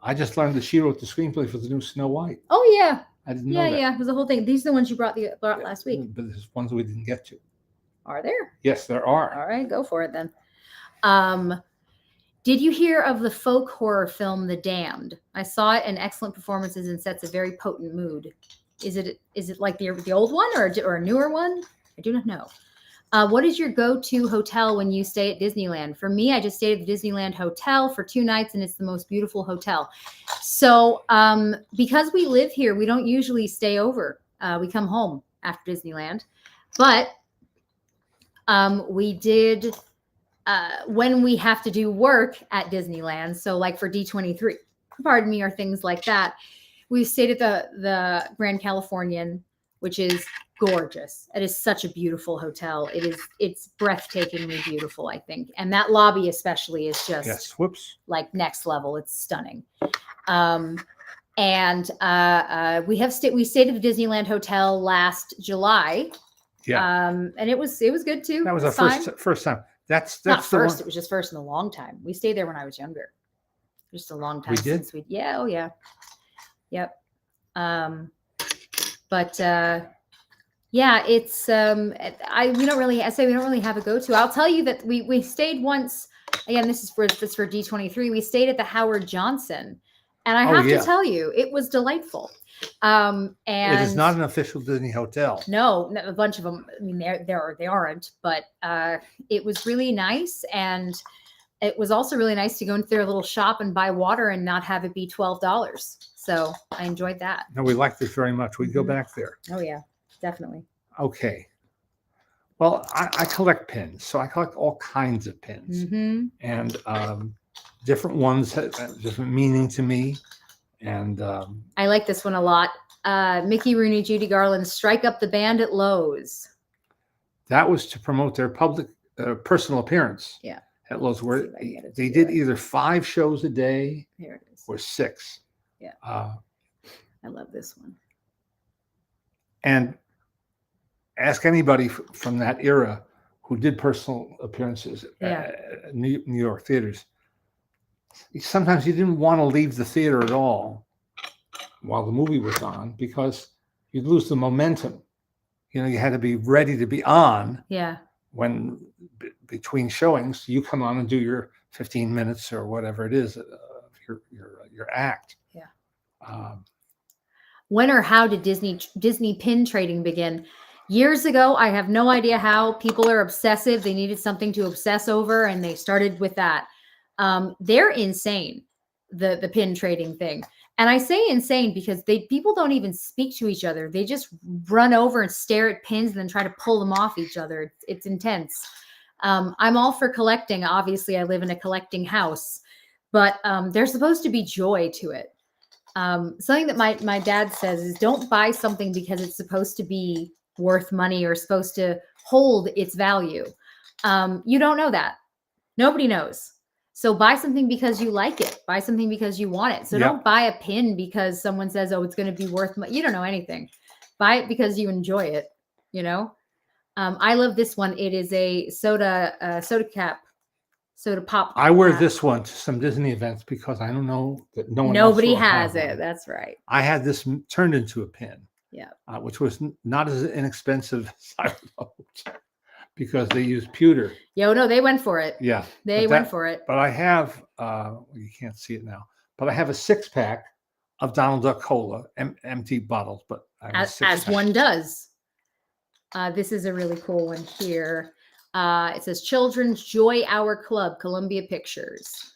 I just learned that she wrote the screenplay for the new Snow White. Oh yeah. I didn't know that. Yeah. It was a whole thing. These are the ones you brought last week. But there's ones we didn't get to. Are there? Yes, there are. All right, go for it then. Did you hear of the folk horror film The Damned? I saw it, and excellent performances and sets a very potent mood. Is it like the old one or a newer one? I do not know. What is your go-to hotel when you stay at Disneyland? For me, I just stayed at the Disneyland Hotel for 2 nights, and it's the most beautiful hotel. So because we live here, we don't usually stay over. We come home after Disneyland. But we did when we have to do work at Disneyland. So like for D23, pardon me, or things like that. We stayed at the Grand Californian, which is gorgeous. It is such a beautiful hotel. It's breathtakingly beautiful, I think. And that lobby especially is just like next level. It's stunning. And we stayed at the Disneyland Hotel last July. Yeah. And it was good too. That was our first time. That's not first. One. It was just first in a long time. We stayed there when I was younger. Just a long time. We did. Since yeah. Oh yeah. Yep. Yeah, it's we don't really have a go-to. I'll tell you that we stayed once. Again, this is for D23. We stayed at the Howard Johnson, and I have to tell you, it was delightful. And it is not an official Disney hotel. No, a bunch of them. I mean, they aren't, but it was really nice, and it was also really nice to go into their little shop and buy water and not have it be $12. So I enjoyed that. No, we liked it very much. We'd go back there. Oh yeah, definitely. Okay. Well, I collect pins, so I collect all kinds of pins, and different ones have different meaning to me. And I like this one a lot. Mickey Rooney, Judy Garland, strike up the band at Lowe's. That was to promote their public personal appearance. Yeah. At Lowe's, where they did either 5 shows a day or 6. Yeah. I love this one. And ask anybody from that era who did personal appearances at New York theaters. Sometimes you didn't want to leave the theater at all while the movie was on because you'd lose the momentum. you had to be ready to be on Yeah. when between showings you come on and do your 15 minutes or whatever it is of your act. Yeah. Um, When or how did Disney pin trading begin? Years ago, I have no idea how. People are obsessive. They needed something to obsess over, and they started with that. They're insane, the pin trading thing. And I say insane because people don't even speak to each other. They just run over and stare at pins and then try to pull them off each other. It's intense. I'm all for collecting. Obviously, I live in a collecting house, but there's supposed to be joy to it. Something that my dad says is don't buy something because it's supposed to be worth money or supposed to hold its value. You don't know that. Nobody knows. So buy something because you like it. Buy something because you want it. So Yep. don't buy a pin because someone says, oh, it's going to be worth money. You don't know anything. Buy it because you enjoy it. I love this one. It is a soda pop. I wear cap. this one to some Disney events because I don't know that no one Nobody else will has have it. one. That's right. I had this turned into a pin. Yeah. Which was not as inexpensive as I hoped because they use pewter. No, they went for it. Yeah. They went for it. But I have, you can't see it now, but I have a 6-pack of Donald Duck Cola, empty bottles, but I have a As 6-pack. one does. This is a really cool one here. It says Children's Joy Hour Club, Columbia Pictures.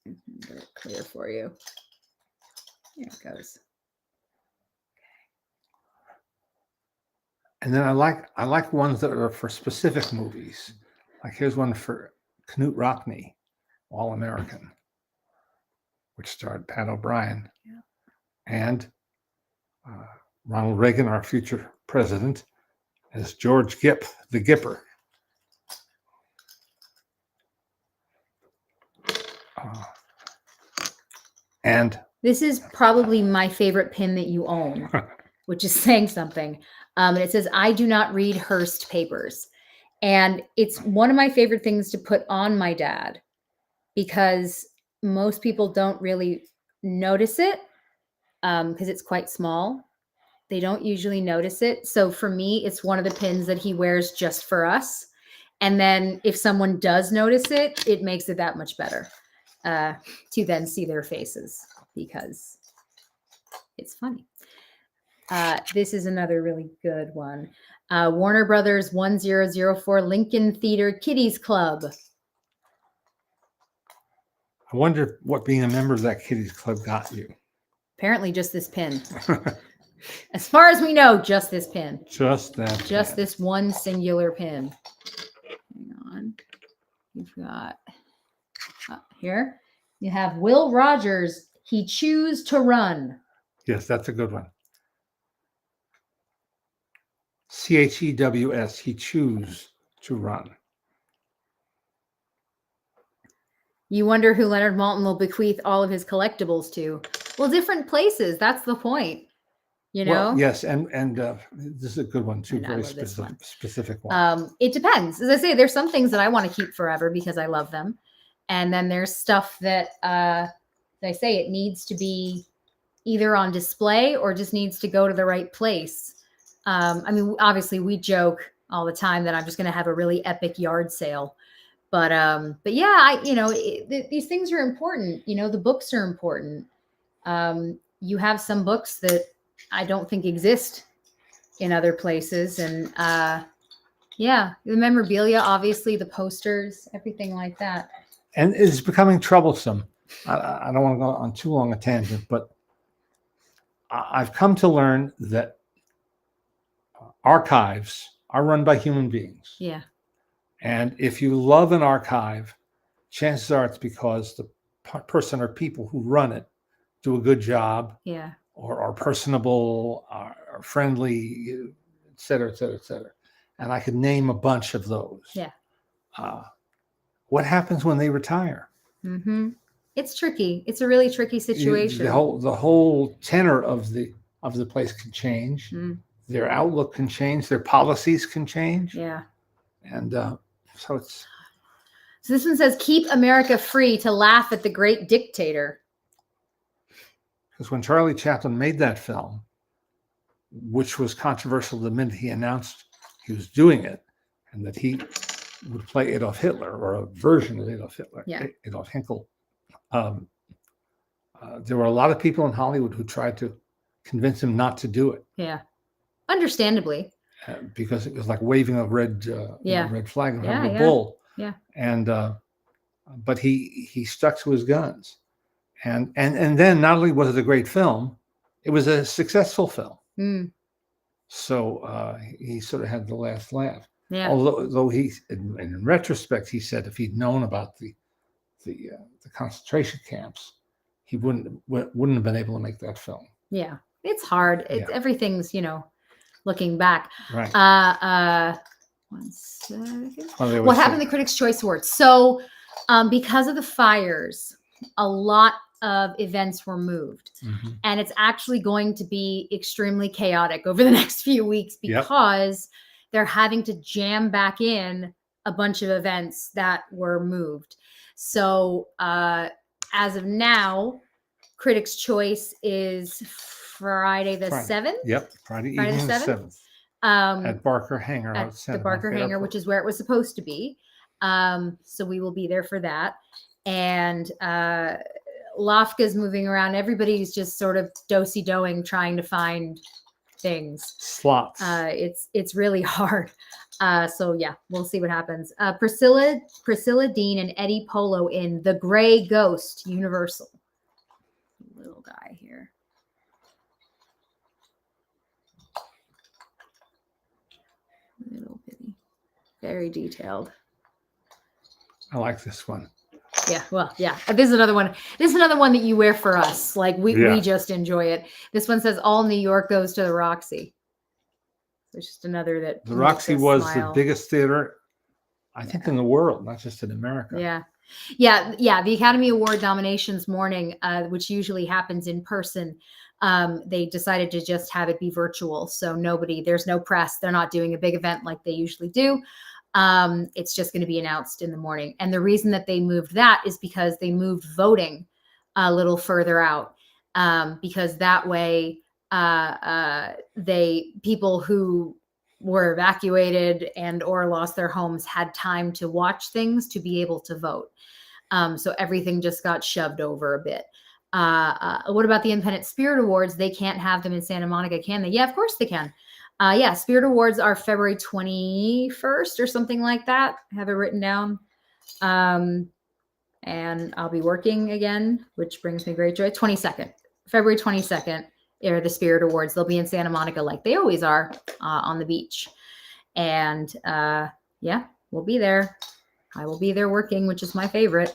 Get it clear for you. Here it goes. And then I like ones that are for specific movies. Like here's one for Knute Rockne, All American, which starred Pat O'Brien. Yeah. And Ronald Reagan, our future president, as George Gipp, the Gipper. And this is probably my favorite pin that you own, which is saying something. And it says, I do not read Hearst papers. And it's one of my favorite things to put on my dad because most people don't really notice it because it's quite small. They don't usually notice it. So for me, it's one of the pins that he wears just for us. And then if someone does notice it, it makes it that much better to then see their faces because it's funny. This is another really good one. Warner Brothers 1004 Lincoln Theater Kiddies Club. I wonder what being a member of that kiddies club got you. Apparently just this pin. As far as we know, just this pin. Just that. Just this one singular pin. Hang on. You've got here. You have Will Rogers. He choose to run. Yes, that's a good one. CHEWS. He choose to run. You wonder who Leonard Maltin will bequeath all of his collectibles to. Well, different places. That's the point. You know? Well, yes, and this is a good one too. Very specific one. It depends. As I say, there's some things that I want to keep forever because I love them, and then there's stuff that, as I say, it needs to be either on display or just needs to go to the right place. I mean, obviously, we joke all the time that I'm just going to have a really epic yard sale, but yeah, these things are important. The books are important. You have some books that I don't think exist in other places. And yeah, the memorabilia, obviously the posters, everything like that. And it's becoming troublesome. I don't want to go on too long a tangent, but I've come to learn that archives are run by human beings. Yeah. And if you love an archive, chances are it's because the person or people who run it do a good job. Yeah. Or are personable, are friendly, et cetera, et cetera, et cetera. And I could name a bunch of those. Yeah. What happens when they retire? Mm-hmm. It's tricky. It's a really tricky situation. The whole tenor of the place can change. Mm. Their outlook can change. Their policies can change. Yeah. And so it's. So this one says, keep America free to laugh at the great dictator. Because when Charlie Chaplin made that film, which was controversial the minute he announced he was doing it, and that he would play Adolf Hitler or a version of Adolf Hitler, Yeah. Adolf Hinkle. There were a lot of people in Hollywood who tried to convince him not to do it Yeah. Understandably. because it was like waving a red, Yeah. red flag in front Yeah, of a yeah. bull. Yeah. And but he stuck to his guns, and then not only was it a great film, it was a successful film. Mm. So he sort of had the last laugh. Yeah. Although he, in retrospect, he said if he'd known about the concentration camps, he wouldn't have been able to make that film. Yeah. It's hard. It's Yeah. everything's, looking back. Right. 1 second. Well, they What always happened in say- the Critics' Choice Awards? So, because of the fires, a lot of events were moved, Mhm. and it's actually going to be extremely chaotic over the next few weeks Yep. because they're having to jam back in a bunch of events that were moved. So, as of now, Critics' Choice is Friday the Friday. 7th. Yep. Friday Friday the evening, the 7th? 7th, at Barker Hangar. At the Barker Hangar, which is where it was supposed to be. So we will be there for that. And Lafka's moving around. Everybody's just sort of do-si-doing, trying to find things. slots. It's really hard. So yeah, we'll see what happens. Priscilla Dean and Eddie Polo in The Gray Ghost, Universal. Little guy here. Little bitty. Very detailed. I like this one. Yeah, well, yeah. This is another one. This is another one that you wear for us. Like we Yeah. just enjoy it. This one says all New York goes to the Roxy. There's just another that The makes Roxy us was smile. the biggest theater, I think, in the world, not just in America. Yeah. The Academy Award nominations morning, which usually happens in person, they decided to just have it be virtual. So there's no press. They're not doing a big event like they usually do. It's just going to be announced in the morning. And the reason that they moved that is because they moved voting a little further out, because that way people who were evacuated and or lost their homes had time to watch things to be able to vote. So everything just got shoved over a bit. What about the Independent Spirit Awards? They can't have them in Santa Monica, can they? Yeah, of course they can. Spirit Awards are February 21st or something like that. I have it written down. And I'll be working again, which brings me great joy. February 22nd are the Spirit Awards. They'll be in Santa Monica like they always are, on the beach. And we'll be there. I will be there working, which is my favorite.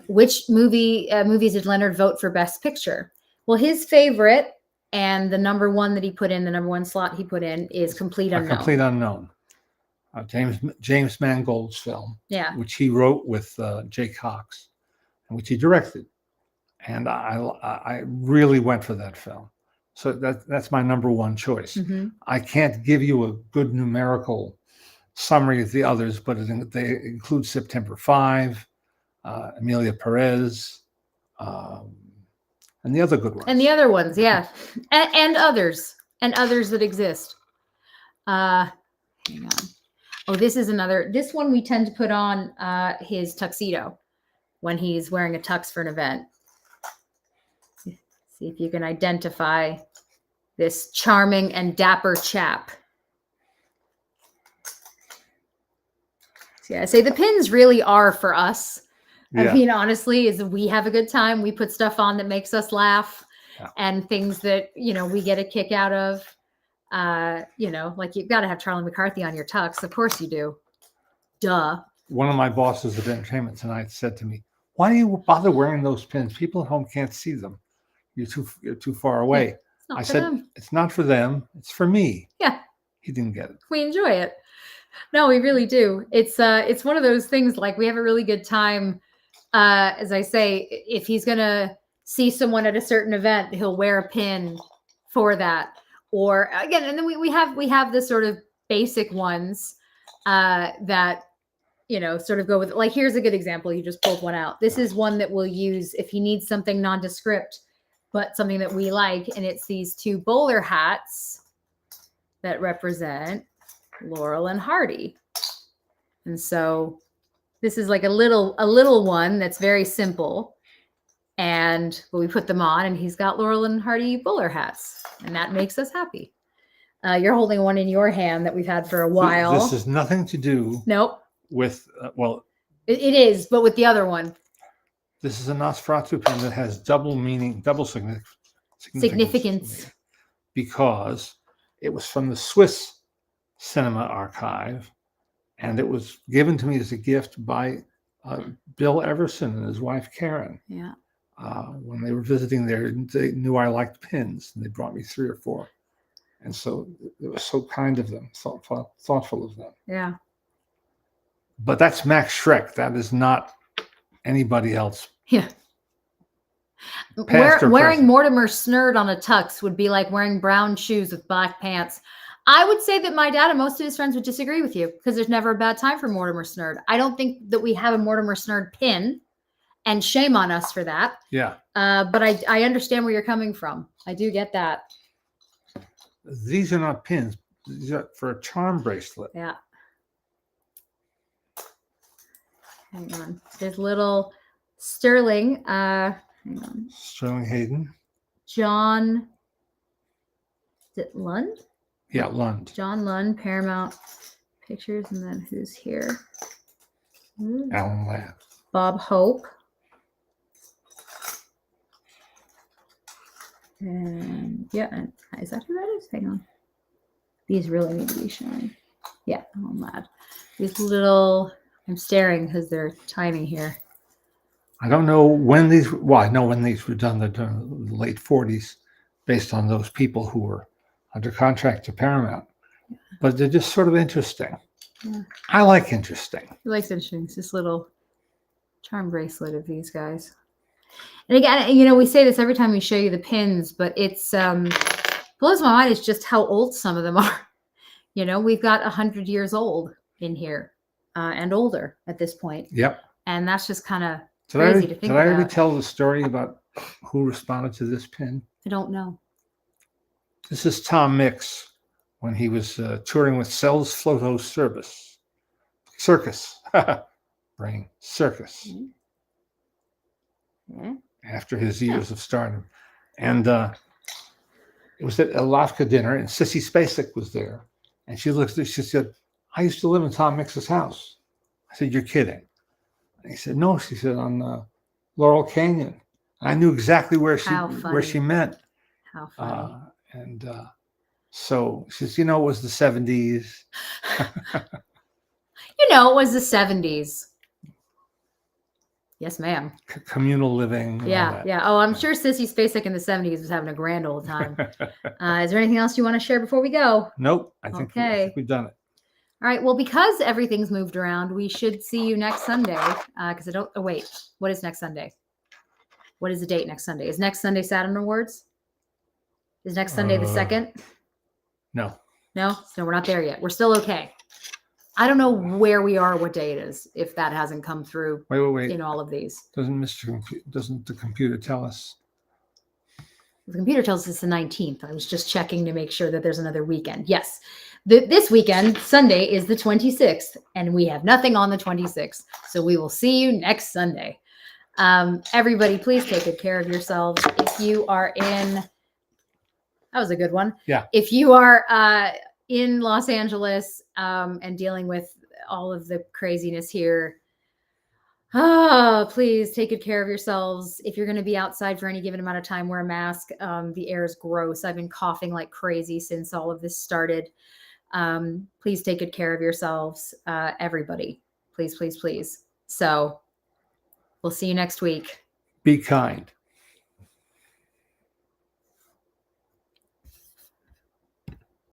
Which movies did Leonard vote for Best Picture? Well, his favorite and the number one that he put in, the number one slot he put in, is Complete A Unknown. Complete Unknown. James Mangold's film, Yeah. which he wrote with Jay Cox, and which he directed. And I really went for that film. So that's my number one choice. Mm-hmm. I can't give you a good numerical summary of the others, but they include September 5, Emilia Perez, and the other good ones. And the other ones, yeah. And others that exist. Hang on. Oh, this one we tend to put on his tuxedo when he's wearing a tux for an event. See if you can identify this charming and dapper chap. So yeah, I say the pins really are for us. Yeah. I mean, honestly, is we have a good time. We put stuff on that makes us laugh, and things that, we get a kick out of. Like you've got to have Charlie McCarthy on your tux. Of course you do. Duh. One of my bosses at Entertainment Tonight said to me, "Why do you bother wearing those pins? People at home can't see them. You're too far away." It's not I for said, them. "It's not for them. It's for me." Yeah. He didn't get it. We enjoy it. No, we really do. It's one of those things, like we have a really good time. As I say, if he's gonna see someone at a certain event, he'll wear a pin for that. Or again, and then we have the sort of basic ones that sort of go with, like, here's a good example. You just pulled one out. This is one that we'll use if he needs something nondescript. but something that we like. And it's these two bowler hats that represent Laurel and Hardy. And so this is like a little one that's very simple. And we put them on, and he's got Laurel and Hardy bowler hats, and that makes us happy. You're holding one in your hand that we've had for a while. This has nothing to do Nope. with, well, It is, but with the other one. this is a Nosferatu pen that has double meaning, double Significance. because it was from the Swiss Cinema Archive, and it was given to me as a gift by Bill Everson and his wife Karen. Yeah. When they were visiting there, they knew I liked pins, and they brought me 3 or 4. And so it was so kind of them, thoughtful of them. Yeah. But that's Max Schreck. That is not anybody else. Yeah. Past or Wearing present. Mortimer Snurd on a tux would be like wearing brown shoes with black pants. I would say that my dad and most of his friends would disagree with you because there's never a bad time for Mortimer Snurd. I don't think that we have a Mortimer Snurd pin, and shame on us for that. Yeah. But I understand where you're coming from. I do get that. These are not pins. These are for a charm bracelet. Yeah. Hang on. There's little Sterling. Hang on. Sterling Hayden. John. Is it Lund? Yeah, Lund. John Lund, Paramount Pictures, and then who's here? Alan Ladd. Bob Hope. And yeah, and is that who that is? Hang on. These really need to be shown. Yeah, Alan Ladd. These little, I'm staring because they're tiny here. I don't know when these, well, I know when these were done. They're done in the late 40s based on those people who were under contract to Paramount. But they're just sort of interesting. Yeah. I like interesting. He likes interesting. It's this little charm bracelet of these guys. And again, you know, we say this every time we show you the pins, but it's blows my mind is just how old some of them are. You know, we've got 100 years old in here and older at this point. Yep. And that's just kind of Did crazy I to think did I already about. tell the story about who responded to this pin? I don't know. This is Tom Mix when he was touring with Cells Floto Circus. Brain Circus. Yeah. After his years of stardom. And it was at a Lafka dinner, and Sissy Spacek was there. And she looked at, she said, I used to live in Tom Mix's house. I said, you're kidding. And he said, no, she said, on Laurel Canyon. And I knew exactly where she meant. How funny. So she says, you know, it was the 70s. You know, it was the 70s. Yes, ma'am. Communal living. and all Yeah, that. yeah. Oh, I'm sure Sissy Spacek in the 70s was having a grand old time. Is there anything else you want to share before we go? Nope. I think we've done it. All right. Well, because everything's moved around, we should see you next Sunday. Because I don't. Oh, wait. What is next Sunday? What is the date next Sunday? Is next Sunday Saturn Awards? Is next Sunday the 2nd? No. No, we're not there yet. We're still okay. I don't know where we are, what day it is, if that hasn't come through Wait. in all of these. Doesn't the computer tell us? The computer tells us it's the 19th. I was just checking to make sure that there's another weekend. Yes. This weekend, Sunday, is the 26th, and we have nothing on the 26th. So we will see you next Sunday. Everybody, please take good care of yourselves. If you are in, that was a good one. Yeah. If you are in Los Angeles and dealing with all of the craziness here, please take good care of yourselves. If you're going to be outside for any given amount of time, wear a mask. The air is gross. I've been coughing like crazy since all of this started. Please take good care of yourselves, everybody. Please, please, please. So we'll see you next week. Be kind.